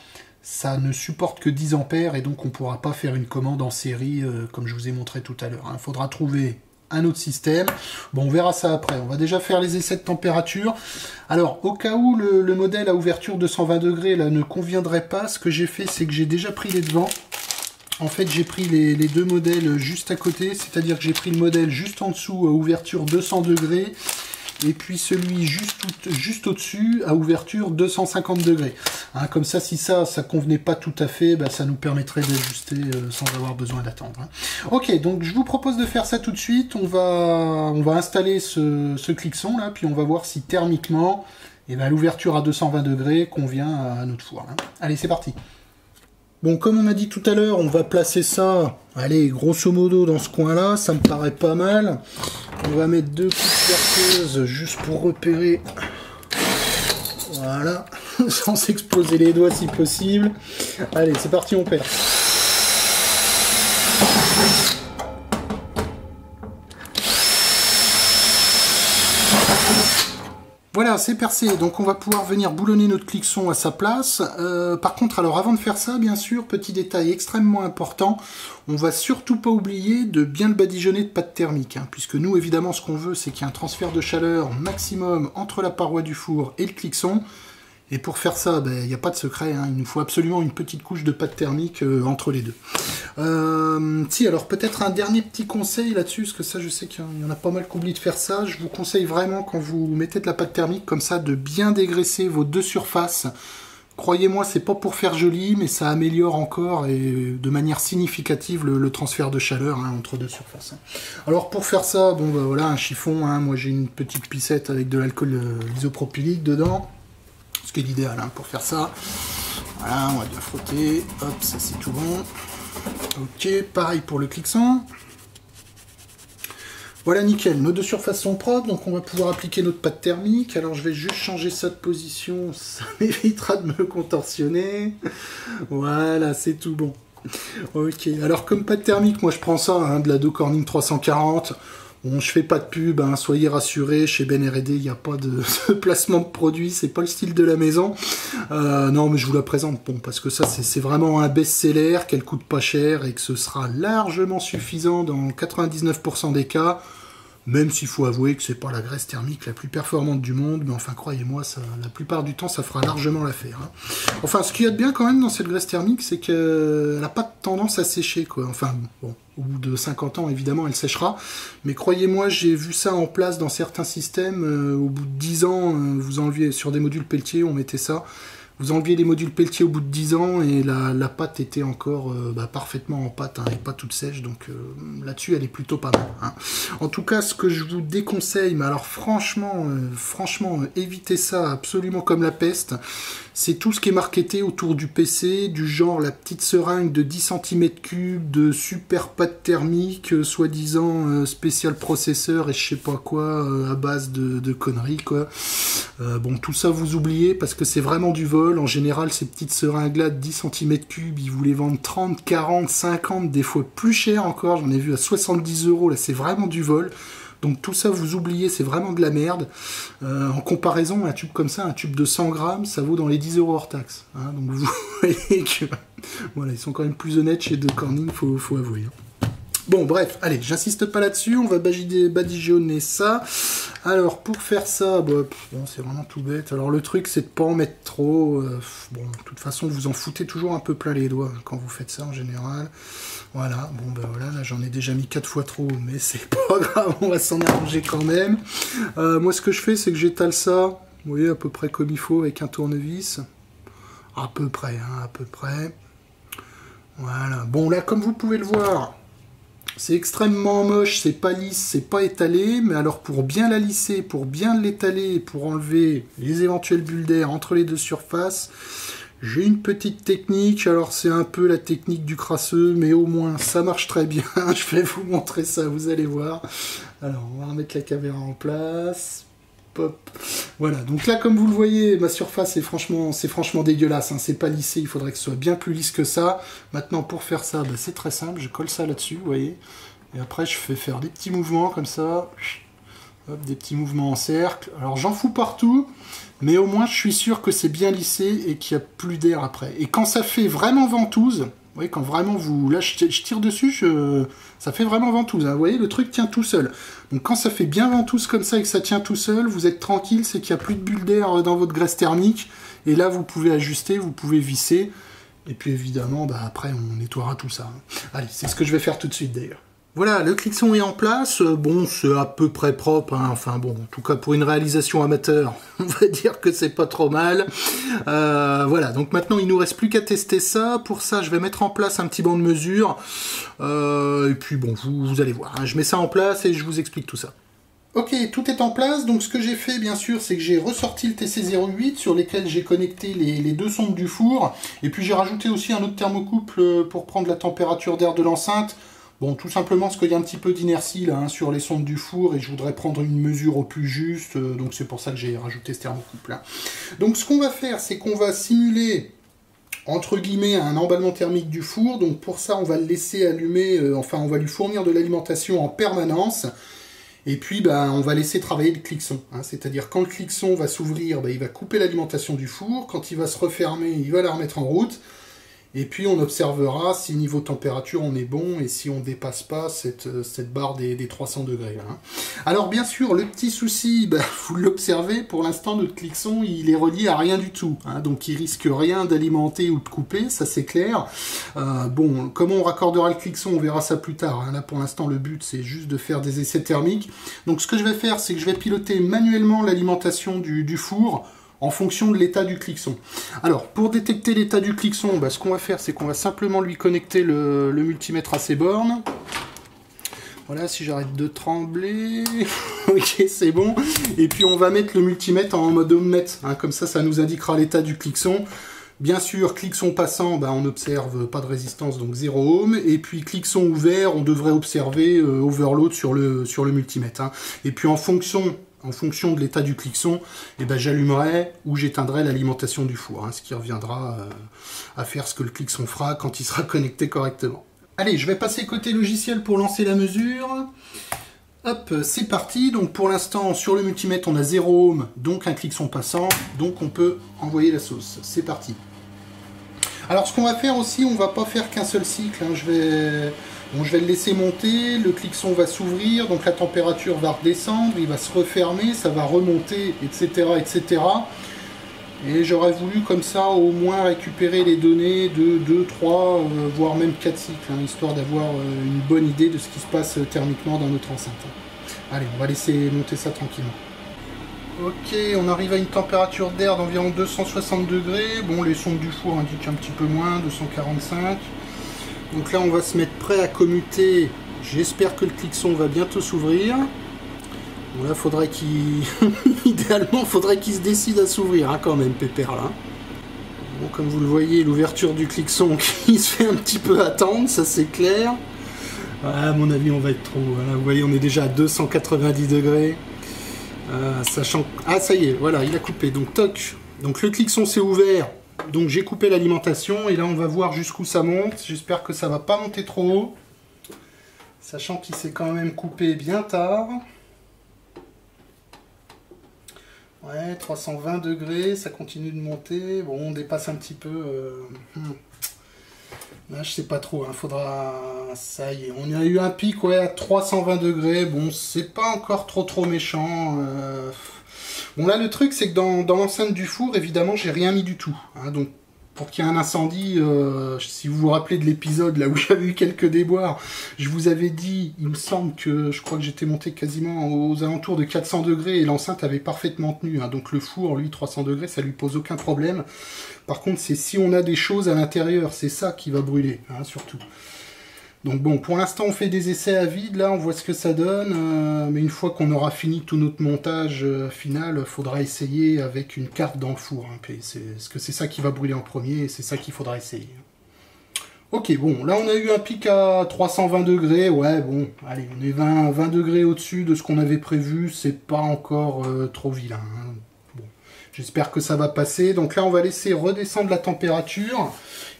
ne supporte que 10 ampères, et donc on ne pourra pas faire une commande en série, comme je vous ai montré tout à l'heure. Il faudra trouver un autre système. Bon, on verra ça après. On va déjà faire les essais de température. Alors, au cas où le modèle à ouverture 220 degrés là, ne conviendrait pas, ce que j'ai fait, c'est que j'ai déjà pris les devants. En fait, j'ai pris les deux modèles juste à côté, c'est-à-dire que j'ai pris le modèle juste en dessous à ouverture 200 degrés, et puis celui juste au-dessus à ouverture 250 degrés. Hein, comme ça, si ça convenait pas tout à fait, ça nous permettrait d'ajuster sans avoir besoin d'attendre. Hein. Ok, donc je vous propose de faire ça tout de suite. On va installer ce cliqueson là, puis on va voir si thermiquement, l'ouverture à 220 degrés convient à notre four. Hein. Allez, c'est parti. Bon, comme on a dit tout à l'heure, on va placer ça, allez, grosso modo dans ce coin-là, ça me paraît pas mal. On va mettre 2 coups de perceuse juste pour repérer, voilà, sans s'exploser les doigts si possible. Allez, c'est parti, on perce. Voilà, c'est percé, donc on va pouvoir venir boulonner notre cliqueson à sa place. Par contre, alors avant de faire ça, bien sûr, petit détail extrêmement important, on va surtout pas oublier de bien le badigeonner de pâte thermique, hein, puisque nous, évidemment, ce qu'on veut, c'est qu'il y ait un transfert de chaleur maximum entre la paroi du four et le cliqueson. Et pour faire ça, il n'y a pas de secret, hein, il nous faut absolument une petite couche de pâte thermique entre les deux. Si, alors peut-être un dernier petit conseil là-dessus, parce que ça je sais qu'il y en a pas mal qui oublient de faire ça, je vous conseille vraiment quand vous mettez de la pâte thermique comme ça, de bien dégraisser vos deux surfaces. Croyez-moi, c'est pas pour faire joli, mais ça améliore encore et de manière significative le transfert de chaleur hein, entre deux surfaces. Alors pour faire ça, bon voilà, un chiffon, hein, moi j'ai une petite piscette avec de l'alcool isopropylique dedans. Ce qui est l'idéal hein, pour faire ça. Voilà, on va bien frotter. Hop, ça c'est tout bon. Ok, pareil pour le cliqueson. Voilà, nickel. Nos deux surfaces sont propres, donc on va pouvoir appliquer notre pâte thermique. Alors je vais juste changer ça de position, ça m'évitera de me contorsionner. Voilà, c'est tout bon. Ok, alors comme pâte thermique, moi je prends ça, hein, de la Dow Corning 340. Bon, je fais pas de pub, hein, soyez rassurés, chez Ben R&D, il n'y a pas de placement de produit, c'est pas le style de la maison. Non, mais je vous la présente, bon, parce que ça, c'est vraiment un best-seller, qu'elle coûte pas cher et que ce sera largement suffisant dans 99% des cas, même s'il faut avouer que c'est pas la graisse thermique la plus performante du monde, mais enfin, croyez-moi, la plupart du temps, ça fera largement l'affaire. Hein. Enfin, ce qu'il y a de bien quand même dans cette graisse thermique, c'est qu'elle n'a pas de tendance à sécher, quoi. Enfin, bon. Au bout de 50 ans, évidemment, elle séchera. Mais croyez-moi, j'ai vu ça en place dans certains systèmes. Au bout de 10 ans, vous enleviez sur des modules Peltier, on mettait ça. Vous enleviez les modules Peltier au bout de 10 ans et la pâte était encore parfaitement en pâte hein, et pas toute sèche. Donc là-dessus, elle est plutôt pas mal. Hein. En tout cas, ce que je vous déconseille, mais alors franchement, évitez ça absolument comme la peste. C'est tout ce qui est marketé autour du PC, du genre la petite seringue de 10 cm3 de super pâte thermique, soi-disant spécial processeur et je sais pas quoi, à base de conneries quoi. Bon, tout ça vous oubliez parce que c'est vraiment du vol. En général, ces petites seringues-là de 10 cm3, ils vous les vendent 30, 40, 50, des fois plus cher encore. J'en ai vu à 70 €, là c'est vraiment du vol. Donc tout ça, vous oubliez, c'est vraiment de la merde. En comparaison, un tube comme ça, un tube de 100 grammes, ça vaut dans les 10 € hors taxe. Hein, donc vous voyez que voilà, ils sont quand même plus honnêtes chez De Corning, faut avouer. Hein. Bon, bref, allez, j'insiste pas là-dessus, on va badigeonner ça. Alors, pour faire ça, bon, c'est vraiment tout bête. Alors, le truc, c'est de pas en mettre trop. Bon, de toute façon, vous en foutez toujours un peu plein les doigts quand vous faites ça, en général. Voilà, bon, ben voilà, là, j'en ai déjà mis 4 fois trop, mais c'est pas grave, on va s'en arranger quand même. Moi, ce que je fais, c'est que j'étale ça, vous voyez, à peu près comme il faut, avec un tournevis. À peu près, hein, à peu près. Voilà, bon, là, comme vous pouvez le voir... C'est extrêmement moche, c'est pas lisse, c'est pas étalé, mais alors pour bien la lisser, pour bien l'étaler, pour enlever les éventuelles bulles d'air entre les deux surfaces, j'ai une petite technique. Alors c'est un peu la technique du crasseux, mais au moins ça marche très bien. Je vais vous montrer ça, vous allez voir. Alors on va remettre la caméra en place. Hop. Voilà, donc là comme vous le voyez, ma surface est franchement dégueulasse, hein. C'est pas lissé, il faudrait que ce soit bien plus lisse que ça. Maintenant pour faire ça, bah, c'est très simple, je colle ça là-dessus, vous voyez, et après je fais faire des petits mouvements comme ça, hop, des petits mouvements en cercle. Alors j'en fous partout, mais au moins je suis sûr que c'est bien lissé et qu'il n'y a plus d'air après. Et quand ça fait vraiment ventouse, vous voyez, quand vraiment vous... Là, je tire dessus, ça fait vraiment ventouse. Hein. Vous voyez, le truc tient tout seul. Donc, quand ça fait bien ventouse comme ça et que ça tient tout seul, vous êtes tranquille, c'est qu'il n'y a plus de bulles d'air dans votre graisse thermique. Et là, vous pouvez ajuster, vous pouvez visser. Et puis, évidemment, bah, après, on nettoiera tout ça. Hein. Allez, c'est ce que je vais faire tout de suite, d'ailleurs. Voilà, le clixon est en place. Bon, c'est à peu près propre. Hein. Enfin bon, en tout cas pour une réalisation amateur, on va dire que c'est pas trop mal. Voilà, donc maintenant il nous reste plus qu'à tester ça. Pour ça, je vais mettre en place un petit banc de mesure. Et puis bon, vous allez voir. Hein. Je mets ça en place et je vous explique tout ça. Ok, tout est en place. Donc ce que j'ai fait, bien sûr, c'est que j'ai ressorti le TC08 sur lesquels j'ai connecté les deux sondes du four. Et puis j'ai rajouté aussi un autre thermocouple pour prendre la température d'air de l'enceinte. Bon, tout simplement parce qu'il y a un petit peu d'inertie là hein, sur les sondes du four et je voudrais prendre une mesure au plus juste, donc c'est pour ça que j'ai rajouté ce thermocouple là. Donc ce qu'on va faire, c'est qu'on va simuler entre guillemets un emballement thermique du four. Donc pour ça, on va le laisser allumer, enfin on va lui fournir de l'alimentation en permanence. Et puis ben, on va laisser travailler le clixon. Hein, c'est-à-dire quand le clixon va s'ouvrir, ben, il va couper l'alimentation du four. Quand il va se refermer, il va la remettre en route. Et puis on observera si niveau température on est bon et si on ne dépasse pas cette barre des 300 degrés. Là, hein. Alors bien sûr, le petit souci, bah, vous l'observez, pour l'instant notre clixon il est relié à rien du tout. Hein, donc il risque rien d'alimenter ou de couper, ça c'est clair. Bon, comment on raccordera le clixon, on verra ça plus tard. Hein. Là pour l'instant le but c'est juste de faire des essais thermiques. Donc ce que je vais faire, c'est que je vais piloter manuellement l'alimentation du four en fonction de l'état du clixon. Alors, pour détecter l'état du clixon, bah, ce qu'on va faire, c'est qu'on va simplement lui connecter le multimètre à ses bornes. Voilà, si j'arrête de trembler... ok, c'est bon. Et puis, on va mettre le multimètre en mode ohmmètre. Hein, comme ça, ça nous indiquera l'état du clixon. Bien sûr, clixon passant, bah, on n'observe pas de résistance, donc 0 ohm. Et puis, clixon ouvert, on devrait observer overload sur le multimètre. Hein. Et puis, en fonction de l'état du clixon, eh ben, j'allumerai ou j'éteindrai l'alimentation du four, hein, ce qui reviendra à faire ce que le clixon fera quand il sera connecté correctement. Allez, je vais passer côté logiciel pour lancer la mesure. Hop, c'est parti. Donc pour l'instant, sur le multimètre, on a 0 ohm, donc un clixon passant, donc on peut envoyer la sauce. C'est parti. Alors ce qu'on va faire aussi, on va pas faire qu'un seul cycle. Hein. Je vais le laisser monter, le clixon va s'ouvrir, donc la température va redescendre, il va se refermer, ça va remonter, etc. etc. Et j'aurais voulu comme ça au moins récupérer les données de 2, 3, voire même 4 cycles, hein, histoire d'avoir une bonne idée de ce qui se passe thermiquement dans notre enceinte. Allez, on va laisser monter ça tranquillement. Ok, on arrive à une température d'air d'environ 260 degrés. Bon, les sondes du four indiquent un petit peu moins, 245. Donc là, on va se mettre prêt à commuter. J'espère que le clixon va bientôt s'ouvrir. Bon, là, faudrait qu'il... idéalement, faudrait qu'il se décide à s'ouvrir, hein, quand même, pépère, là. Bon, comme vous le voyez, l'ouverture du clixon qui se fait un petit peu attendre, ça c'est clair. À mon avis, on va être trop... Voilà, vous voyez, on est déjà à 290 degrés. Sachant... Ah, ça y est, voilà, il a coupé. Donc, toc. Donc, le clixon s'est ouvert. Donc j'ai coupé l'alimentation et là on va voir jusqu'où ça monte. J'espère que ça va pas monter trop haut. Sachant qu'il s'est quand même coupé bien tard. Ouais, 320 degrés, ça continue de monter. Bon, on dépasse un petit peu. Là, je sais pas trop, hein, faudra... Ça y est, on a eu un pic ouais, à 320 degrés. Bon, c'est pas encore trop méchant. Bon, là, le truc, c'est que dans l'enceinte du four, évidemment, j'ai rien mis du tout. Hein, donc, pour qu'il y ait un incendie, si vous vous rappelez de l'épisode là où j'avais eu quelques déboires, je vous avais dit, il me semble que je crois que j'étais monté quasiment aux alentours de 400 degrés et l'enceinte avait parfaitement tenu. Hein, donc le four, lui, 300 degrés, ça lui pose aucun problème. Par contre, c'est si on a des choses à l'intérieur, c'est ça qui va brûler, hein, surtout. Donc bon, pour l'instant, on fait des essais à vide, là, on voit ce que ça donne. Mais une fois qu'on aura fini tout notre montage final, il faudra essayer avec une carte dans le four. Hein, parce que c'est ça qui va brûler en premier, et c'est ça qu'il faudra essayer. Ok, bon, là, on a eu un pic à 320 degrés. Ouais, bon, allez, on est 20 degrés au-dessus de ce qu'on avait prévu. C'est pas encore trop vilain. Hein. J'espère que ça va passer. Donc là, on va laisser redescendre la température.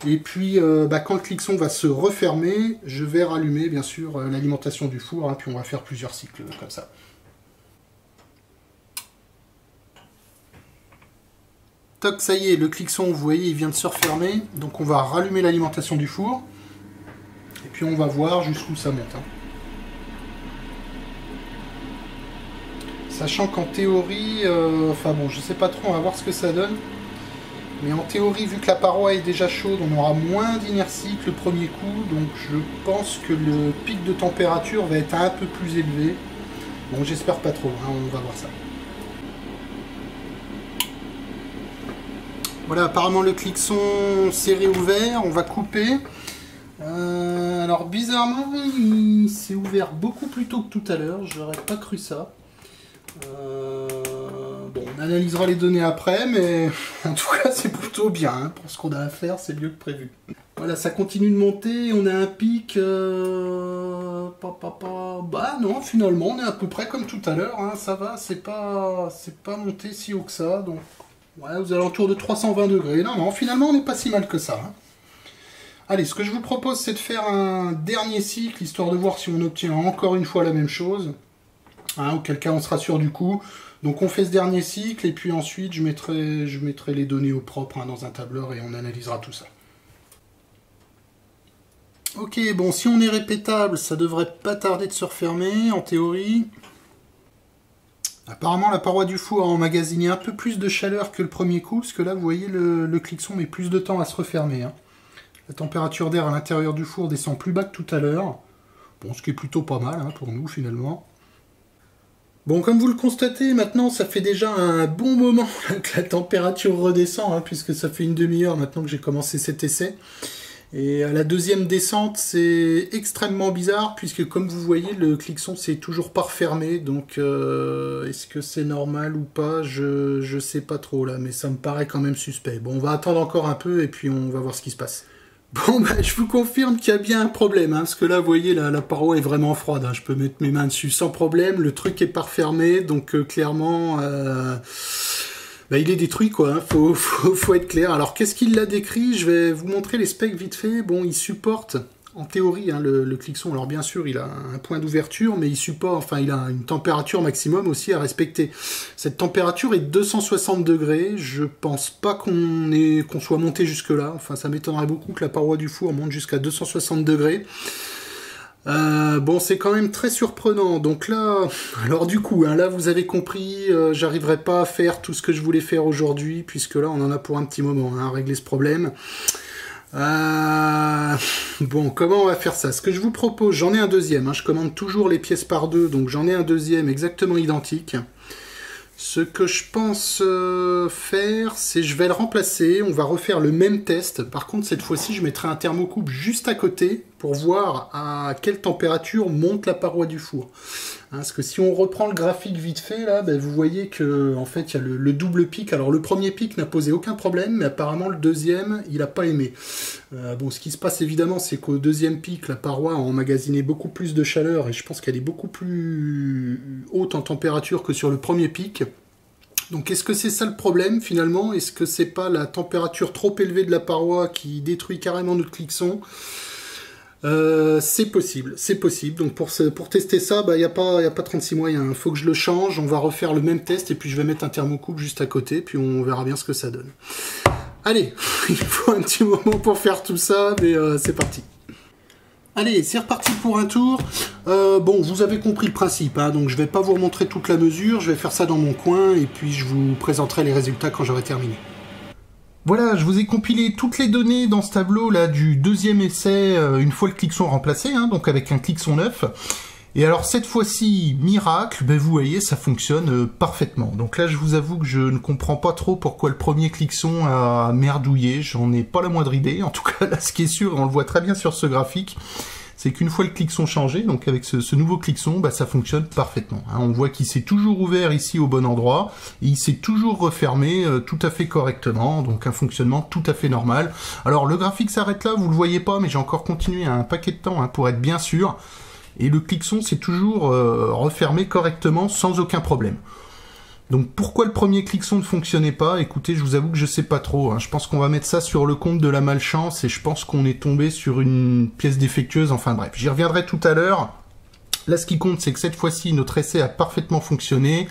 Et puis, quand le cliqueson va se refermer, je vais rallumer, bien sûr, l'alimentation du four. Hein, puis on va faire plusieurs cycles comme ça. Toc, ça y est, le cliqueson, vous voyez, il vient de se refermer. Donc on va rallumer l'alimentation du four. Et puis on va voir jusqu'où ça monte. Hein. Sachant qu'en théorie, enfin bon, je sais pas trop, on va voir ce que ça donne. Mais en théorie, vu que la paroi est déjà chaude, on aura moins d'inertie que le premier coup. Donc je pense que le pic de température va être un peu plus élevé. Bon, j'espère pas trop, hein, on va voir ça. Voilà, apparemment le cliqueson s'est réouvert, on va couper. Alors bizarrement, il s'est ouvert beaucoup plus tôt que tout à l'heure, j'aurais pas cru ça. Bon, on analysera les données après, mais en tout cas c'est plutôt bien, hein. Pour ce qu'on a à faire, c'est mieux que prévu. Voilà, ça continue de monter, on a un pic... Bah non, finalement on est à peu près comme tout à l'heure, hein. Ça va, c'est pas monté si haut que ça, donc... Ouais, aux alentours de 320 degrés. Non, finalement on n'est pas si mal que ça. Hein. Allez, ce que je vous propose, c'est de faire un dernier cycle, histoire de voir si on obtient encore une fois la même chose. Hein, auquel cas on sera sûr du coup. Donc on fait ce dernier cycle et puis ensuite je mettrai les données au propre, hein, dans un tableur et on analysera tout ça. Ok, bon, si on est répétable, ça devrait pas tarder de se refermer en théorie. Apparemment la paroi du four a emmagasiné un peu plus de chaleur que le premier coup, parce que là vous voyez le cliqueson met plus de temps à se refermer. Hein. La température d'air à l'intérieur du four descend plus bas que tout à l'heure. Bon, ce qui est plutôt pas mal, hein, pour nous finalement. Bon, comme vous le constatez, maintenant, ça fait déjà un bon moment que la température redescend, hein, puisque ça fait une demi-heure maintenant que j'ai commencé cet essai. Et à la deuxième descente, c'est extrêmement bizarre, puisque comme vous voyez, le cliqueson s'est toujours pas refermé. Donc, est-ce que c'est normal ou pas? Je sais pas trop, là, mais ça me paraît quand même suspect. Bon, on va attendre encore un peu, et puis on va voir ce qui se passe. Bon, bah, je vous confirme qu'il y a bien un problème, hein, parce que là, vous voyez, la paroi est vraiment froide. Hein, je peux mettre mes mains dessus sans problème. Le truc est pas refermé, donc clairement, bah, il est détruit, quoi. Hein, faut être clair. Alors, qu'est-ce qu'il l'a décrit? Je vais vous montrer les specs vite fait. Bon, il supporte, en théorie, hein, le cliqueson. Alors, bien sûr, il a un point d'ouverture, mais il supporte, enfin, il a une température maximum aussi à respecter. Cette température est de 260 degrés. Je pense pas qu'on soit monté jusque-là. Enfin, ça m'étonnerait beaucoup que la paroi du four monte jusqu'à 260 degrés. Bon, c'est quand même très surprenant. Donc là, alors du coup, hein, là, vous avez compris, j'arriverai pas à faire tout ce que je voulais faire aujourd'hui, puisque là, on en a pour un petit moment, hein, à régler ce problème. Bon, comment on va faire ça? Ce que je vous propose, j'en ai un deuxième, hein, je commande toujours les pièces par deux, donc j'en ai un deuxième exactement identique. Ce que je pense faire, c'est je vais le remplacer, on va refaire le même test. Par contre, cette fois-ci, je mettrai un thermocouple juste à côté pour voir à quelle température monte la paroi du four. Hein, parce que si on reprend le graphique vite fait, là, ben, vous voyez que en fait, il y a le double pic. Alors, le premier pic n'a posé aucun problème, mais apparemment, le deuxième, il n'a pas aimé. Bon, ce qui se passe, évidemment, c'est qu'au deuxième pic, la paroi a emmagasiné beaucoup plus de chaleur, et je pense qu'elle est beaucoup plus haute en température que sur le premier pic. Donc est-ce que c'est ça le problème finalement? Est-ce que c'est pas la température trop élevée de la paroi qui détruit carrément notre cliqueson? C'est possible, c'est possible. Donc pour tester ça, il n'y a pas 36 moyens. Il faut que je le change, on va refaire le même test et puis je vais mettre un thermocouple juste à côté, puis on verra bien ce que ça donne. Allez, il faut un petit moment pour faire tout ça, mais c'est parti. Allez, c'est reparti pour un tour. Bon, vous avez compris le principe, hein, donc je vais pas vous remontrer toute la mesure, je vais faire ça dans mon coin et puis je vous présenterai les résultats quand j'aurai terminé. Voilà, je vous ai compilé toutes les données dans ce tableau là du deuxième essai, une fois le cliqueson remplacé, hein, donc avec un cliqueson neuf. Et alors cette fois-ci, miracle, ben vous voyez, ça fonctionne parfaitement. Donc là, je vous avoue que je ne comprends pas trop pourquoi le premier cliqueson a merdouillé, j'en ai pas la moindre idée. En tout cas, là, ce qui est sûr, et on le voit très bien sur ce graphique, c'est qu'une fois le cliqueson changé, donc avec ce nouveau cliqueson, bah, ça fonctionne parfaitement. Hein, on voit qu'il s'est toujours ouvert ici au bon endroit, et il s'est toujours refermé tout à fait correctement, donc un fonctionnement tout à fait normal. Alors le graphique s'arrête là, vous le voyez pas, mais j'ai encore continué un paquet de temps hein, pour être bien sûr, et le cliqueson s'est toujours refermé correctement sans aucun problème. Donc pourquoi le premier cliqueson ne fonctionnait pas? Écoutez, je vous avoue que je sais pas trop. Hein. Je pense qu'on va mettre ça sur le compte de la malchance et je pense qu'on est tombé sur une pièce défectueuse. Enfin bref, j'y reviendrai tout à l'heure. Là, ce qui compte, c'est que cette fois-ci, notre essai a parfaitement fonctionné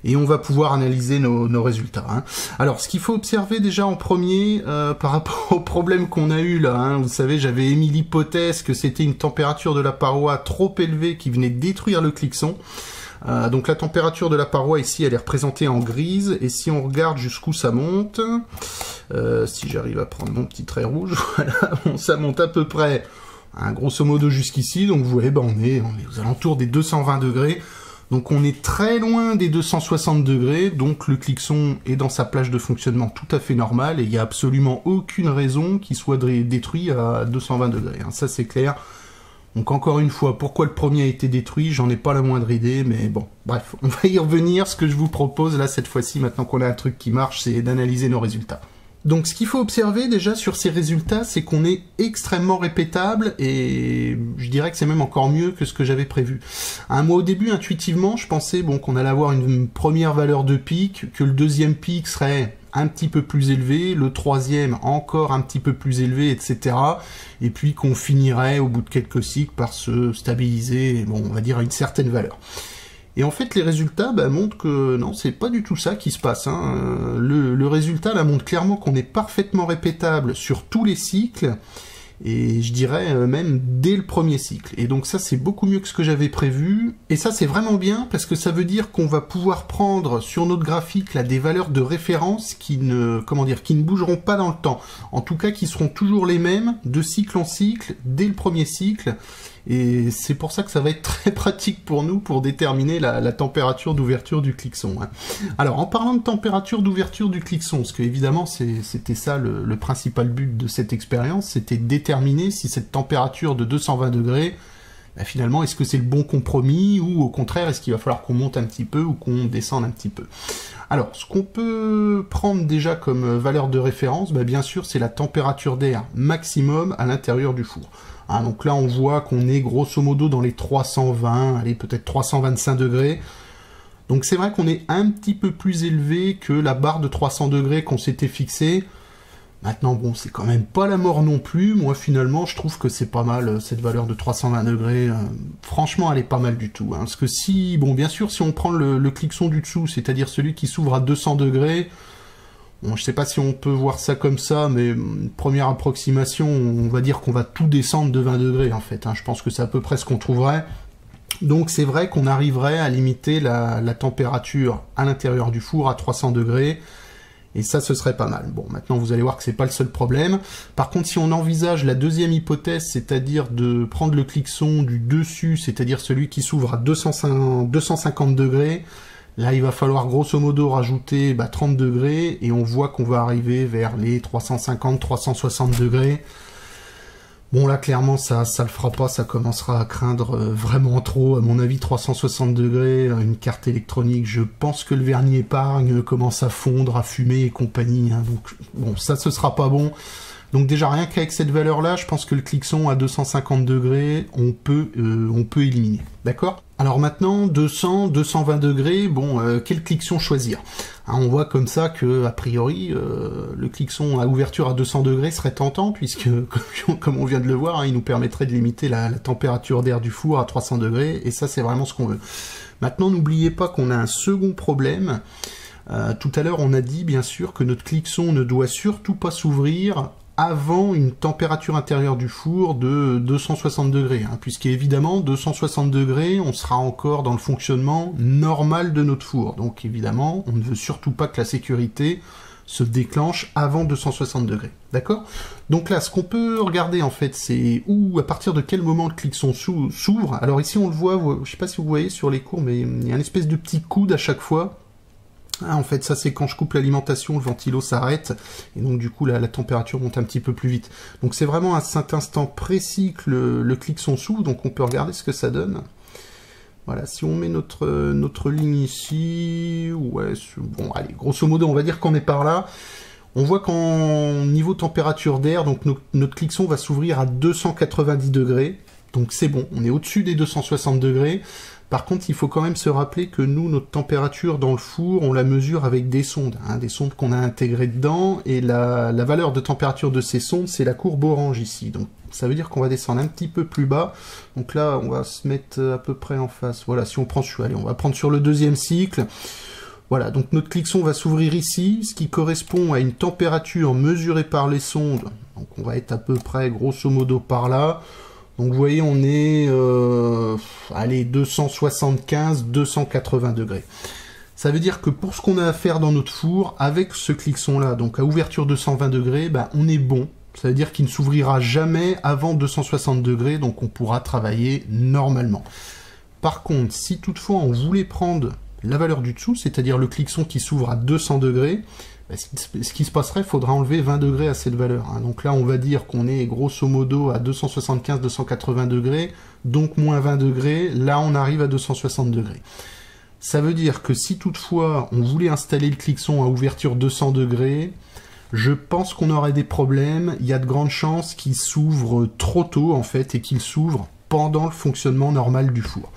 et on va pouvoir analyser nos résultats. Hein. Alors, ce qu'il faut observer déjà en premier, par rapport au problème qu'on a eu là, hein, vous savez, j'avais émis l'hypothèse que c'était une température de la paroi trop élevée qui venait détruire le cliqueson. Donc la température de la paroi ici elle est représentée en grise et si on regarde jusqu'où ça monte, si j'arrive à prendre mon petit trait rouge, voilà, bon, ça monte à peu près hein, grosso modo jusqu'ici, donc vous voyez on est aux alentours des 220 degrés, donc on est très loin des 260 degrés, donc le cliqueson est dans sa plage de fonctionnement tout à fait normale et il n'y a absolument aucune raison qu'il soit détruit à 220 degrés, hein, ça c'est clair. Donc encore une fois, pourquoi le premier a été détruit, j'en ai pas la moindre idée, mais bon, bref, on va y revenir. Ce que je vous propose là cette fois-ci, maintenant qu'on a un truc qui marche, c'est d'analyser nos résultats. Donc ce qu'il faut observer déjà sur ces résultats, c'est qu'on est extrêmement répétable et je dirais que c'est même encore mieux que ce que j'avais prévu. Moi au début, intuitivement, je pensais bon qu'on allait avoir une première valeur de pic, que le deuxième pic serait un petit peu plus élevé, le troisième encore un petit peu plus élevé, etc. Et puis qu'on finirait au bout de quelques cycles par se stabiliser, bon, on va dire à une certaine valeur. Et en fait, les résultats montrent que non, c'est pas du tout ça qui se passe. Hein. Le résultat là montre clairement qu'on est parfaitement répétable sur tous les cycles, et je dirais même dès le premier cycle. Et donc ça, c'est beaucoup mieux que ce que j'avais prévu. Et ça, c'est vraiment bien, parce que ça veut dire qu'on va pouvoir prendre sur notre graphique là des valeurs de référence qui ne, qui ne bougeront pas dans le temps. En tout cas, qui seront toujours les mêmes, de cycle en cycle, dès le premier cycle. Et c'est pour ça que ça va être très pratique pour nous pour déterminer la température d'ouverture du cliqueson. Hein. Alors, en parlant de température d'ouverture du cliqueson, parce que évidemment c'était ça le principal but de cette expérience, c'était de déterminer si cette température de 220 degrés, finalement, est-ce que c'est le bon compromis ou au contraire, est-ce qu'il va falloir qu'on monte un petit peu ou qu'on descende un petit peu. Alors, ce qu'on peut prendre déjà comme valeur de référence, bien sûr, c'est la température d'air maximum à l'intérieur du four. Hein, donc là, on voit qu'on est grosso modo dans les 320, allez, peut-être 325 degrés. Donc c'est vrai qu'on est un petit peu plus élevé que la barre de 300 degrés qu'on s'était fixée. Maintenant, bon, c'est quand même pas la mort non plus. Moi, finalement, je trouve que c'est pas mal, cette valeur de 320 degrés. Franchement, elle est pas mal du tout. Hein, parce que si, bon, bien sûr, si on prend le cliqueson du dessous, c'est-à-dire celui qui s'ouvre à 200 degrés, bon, je sais pas si on peut voir ça comme ça, mais première approximation, on va dire qu'on va tout descendre de 20 degrés, en fait. Hein, je pense que c'est à peu près ce qu'on trouverait. Donc, c'est vrai qu'on arriverait à limiter la température à l'intérieur du four à 300 degrés. Et ça, ce serait pas mal. Bon, maintenant, vous allez voir que c'est pas le seul problème. Par contre, si on envisage la deuxième hypothèse, c'est-à-dire de prendre le cliqueson du dessus, c'est-à-dire celui qui s'ouvre à 250 degrés, là, il va falloir grosso modo rajouter 30 degrés, et on voit qu'on va arriver vers les 350-360 degrés. Bon, là, clairement, ça le fera pas, ça commencera à craindre vraiment trop. À mon avis, 360 degrés, une carte électronique, je pense que le vernis épargne commence à fondre, à fumer et compagnie. Hein, donc, bon, ça, ce sera pas bon. Donc déjà, rien qu'avec cette valeur-là, je pense que le cliqueson à 250 degrés, on peut éliminer. D'accord ? Alors maintenant, 200, 220 degrés, bon, quel cliqueson choisir? Hein, on voit comme ça que, a priori, le cliqueson à ouverture à 200 degrés serait tentant, puisque, comme on vient de le voir, hein, il nous permettrait de limiter la température d'air du four à 300 degrés, et ça, c'est vraiment ce qu'on veut. Maintenant, n'oubliez pas qu'on a un second problème. Tout à l'heure, on a dit, bien sûr, que notre cliqueson ne doit surtout pas s'ouvrir avant une température intérieure du four de 260 degrés, hein, puisqu'évidemment 260 degrés, on sera encore dans le fonctionnement normal de notre four. Donc évidemment, on ne veut surtout pas que la sécurité se déclenche avant 260 degrés. D'accord? Donc là, ce qu'on peut regarder en fait, c'est à partir de quel moment le cliqueson s'ouvre. Alors ici, on le voit, je ne sais pas si vous voyez sur les cours, mais il y a une espèce de petit coude à chaque fois. Ah, en fait, ça c'est quand je coupe l'alimentation, le ventilo s'arrête, et donc du coup la température monte un petit peu plus vite. Donc c'est vraiment à cet instant précis que le cliqueson s'ouvre, donc on peut regarder ce que ça donne. Voilà, si on met notre ligne ici, ouais, bon, allez, grosso modo, on va dire qu'on est par là. On voit qu'en niveau température d'air, donc notre cliqueson va s'ouvrir à 290 degrés, donc c'est bon, on est au-dessus des 260 degrés. Par contre, il faut quand même se rappeler que nous, notre température dans le four, on la mesure avec des sondes, hein, des sondes qu'on a intégrées dedans, et la valeur de température de ces sondes, c'est la courbe orange ici. Donc ça veut dire qu'on va descendre un petit peu plus bas. Donc là, on va se mettre à peu près en face. Voilà, si on prend, allez, on va prendre sur le deuxième cycle. Voilà, donc notre cliqueson va s'ouvrir ici, ce qui correspond à une température mesurée par les sondes. Donc on va être à peu près, grosso modo, par là. Donc vous voyez, on est, allez, 275, 280 degrés. Ça veut dire que pour ce qu'on a à faire dans notre four, avec ce cliqueson-là, donc à ouverture 220 degrés, ben, on est bon. Ça veut dire qu'il ne s'ouvrira jamais avant 260 degrés, donc on pourra travailler normalement. Par contre, si toutefois on voulait prendre la valeur du dessous, c'est-à-dire le cliqueson qui s'ouvre à 200 degrés, ce qui se passerait, il faudra enlever 20 degrés à cette valeur. Hein. Donc là, on va dire qu'on est grosso modo à 275-280 degrés, donc moins 20 degrés. Là, on arrive à 260 degrés. Ça veut dire que si toutefois, on voulait installer le cliqueson à ouverture 200 degrés, je pense qu'on aurait des problèmes. Il y a de grandes chances qu'il s'ouvre trop tôt, en fait, et qu'il s'ouvre pendant le fonctionnement normal du four.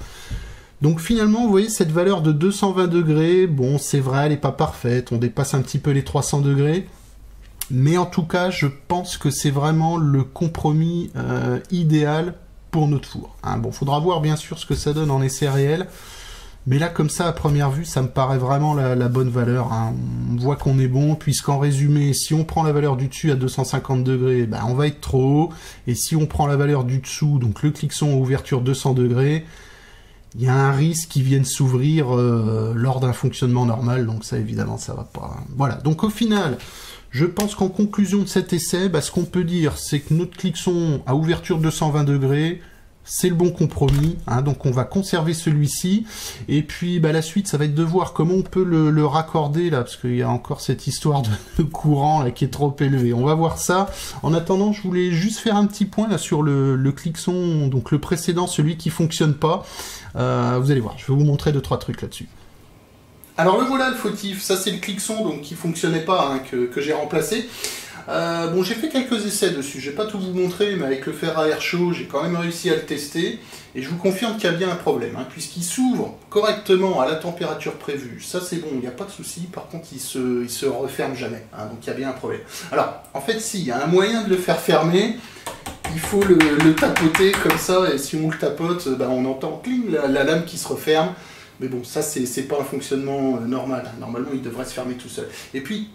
Donc finalement, vous voyez, cette valeur de 220 degrés, bon, c'est vrai, elle n'est pas parfaite, on dépasse un petit peu les 300 degrés, mais en tout cas, je pense que c'est vraiment le compromis idéal pour notre four. Hein. Bon, faudra voir bien sûr ce que ça donne en essai réel, mais là, comme ça, à première vue, ça me paraît vraiment la bonne valeur. Hein. On voit qu'on est bon, puisqu'en résumé, si on prend la valeur du dessus à 250 degrés, ben, on va être trop haut, et si on prend la valeur du dessous, donc le cliqueson à ouverture 200 degrés, il y a un risque qui vienne s'ouvrir lors d'un fonctionnement normal, donc ça évidemment ça va pas. Voilà, donc au final, je pense qu'en conclusion de cet essai, ce qu'on peut dire, c'est que notre cliqueson à ouverture 220 degrés, c'est le bon compromis, hein, donc on va conserver celui-ci, et puis la suite, ça va être de voir comment on peut le raccorder, là, parce qu'il y a encore cette histoire de courant là, qui est trop élevé. On va voir ça. En attendant, je voulais juste faire un petit point là, sur le cliqueson, donc le précédent, celui qui fonctionne pas. Vous allez voir, je vais vous montrer 2-3 trucs là-dessus. Alors le voilà le fautif, ça c'est le cliqueson donc, qui fonctionnait pas, hein, que j'ai remplacé. Bon, j'ai fait quelques essais dessus, je vais pas tout vous montrer, mais avec le fer à air chaud, j'ai quand même réussi à le tester, et je vous confirme qu'il y a bien un problème, hein, puisqu'il s'ouvre correctement à la température prévue, ça c'est bon, il n'y a pas de souci, par contre il se referme jamais, hein, donc il y a bien un problème. Alors, en fait si, il y a un moyen de le faire fermer, il faut le tapoter comme ça, et si on le tapote, on entend cling, la lame qui se referme, mais bon, ça c'est pas un fonctionnement normal, hein. Normalement il devrait se fermer tout seul. Et puis,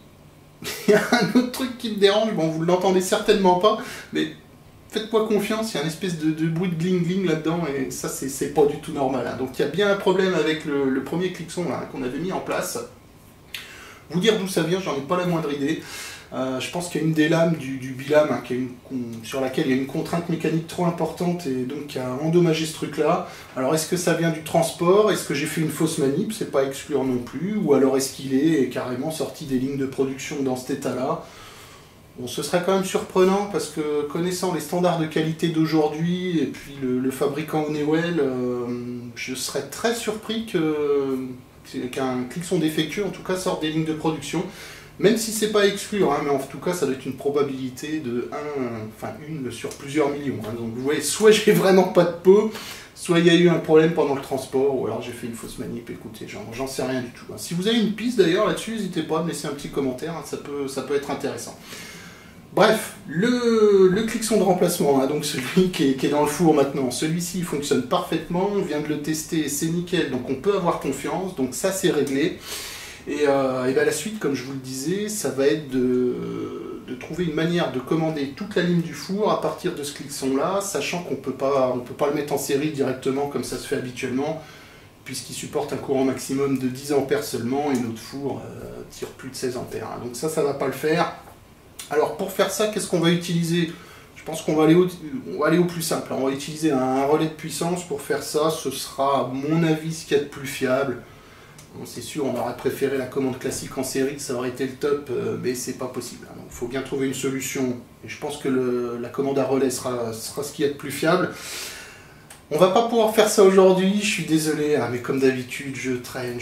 il y a un autre truc qui me dérange, bon vous l'entendez certainement pas, mais faites-moi confiance, il y a une espèce de bruit de gling-gling là-dedans, et ça c'est pas du tout normal. Hein. Donc il y a bien un problème avec le premier cliqueson qu'on avait mis en place. Vous dire d'où ça vient, j'en ai pas la moindre idée. Je pense qu'il y a une des lames du bilame hein, sur laquelle il y a une contrainte mécanique trop importante et donc qui a endommagé ce truc-là. Alors est-ce que ça vient du transport? Est-ce que j'ai fait une fausse manip? C'est pas à exclure non plus. Ou alors est-ce qu'il est carrément sorti des lignes de production dans cet état-là? Bon, ce serait quand même surprenant parce que connaissant les standards de qualité d'aujourd'hui et puis le fabricant Honeywell, je serais très surpris qu'un cliqueson défectueux en tout cas sorte des lignes de production. Même si c'est pas à exclure, hein, mais en tout cas ça doit être une probabilité de 1 sur plusieurs millions. Hein. Donc vous voyez, soit j'ai vraiment pas de peau, soit il y a eu un problème pendant le transport, ou alors j'ai fait une fausse manip, écoutez, j'en sais rien du tout. Hein. Si vous avez une piste d'ailleurs là-dessus, n'hésitez pas à me laisser un petit commentaire, hein, ça peut être intéressant. Bref, le cliqueson de remplacement, hein, donc celui qui est dans le four maintenant, celui-ci il fonctionne parfaitement, on vient de le tester, c'est nickel, donc on peut avoir confiance, donc ça c'est réglé. Et ben la suite, comme je vous le disais, ça va être de trouver une manière de commander toute la ligne du four à partir de ce cliqueson-là, sachant qu'on peut pas le mettre en série directement comme ça se fait habituellement, puisqu'il supporte un courant maximum de 10 ampères seulement, et notre four tire plus de 16 ampères. Hein. Donc ça va pas le faire. Alors pour faire ça, qu'est-ce qu'on va utiliser? Je pense qu'on va aller au plus simple. On va utiliser un relais de puissance pour faire ça. Ce sera, à mon avis, ce qu'il y a de plus fiable. Bon, c'est sûr, on aurait préféré la commande classique en série, ça aurait été le top, mais c'est pas possible. Donc il faut bien trouver une solution. Et je pense que la commande à relais sera ce qu'il y a de plus fiable. On va pas pouvoir faire ça aujourd'hui, je suis désolé, hein, mais comme d'habitude, je traîne,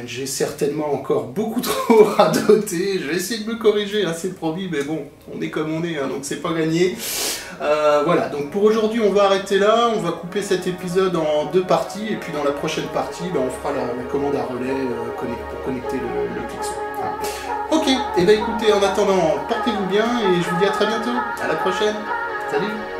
j'ai certainement encore beaucoup trop radoté, je vais essayer de me corriger, hein, c'est promis, mais bon, on est comme on est, hein, donc c'est pas gagné. Voilà, donc pour aujourd'hui, on va arrêter là, on va couper cet épisode en 2 parties, et puis dans la prochaine partie, ben, on fera la commande à relais pour connecter le cliqueson. Hein. Ok, et ben écoutez, en attendant, portez-vous bien, et je vous dis à très bientôt, à la prochaine, salut.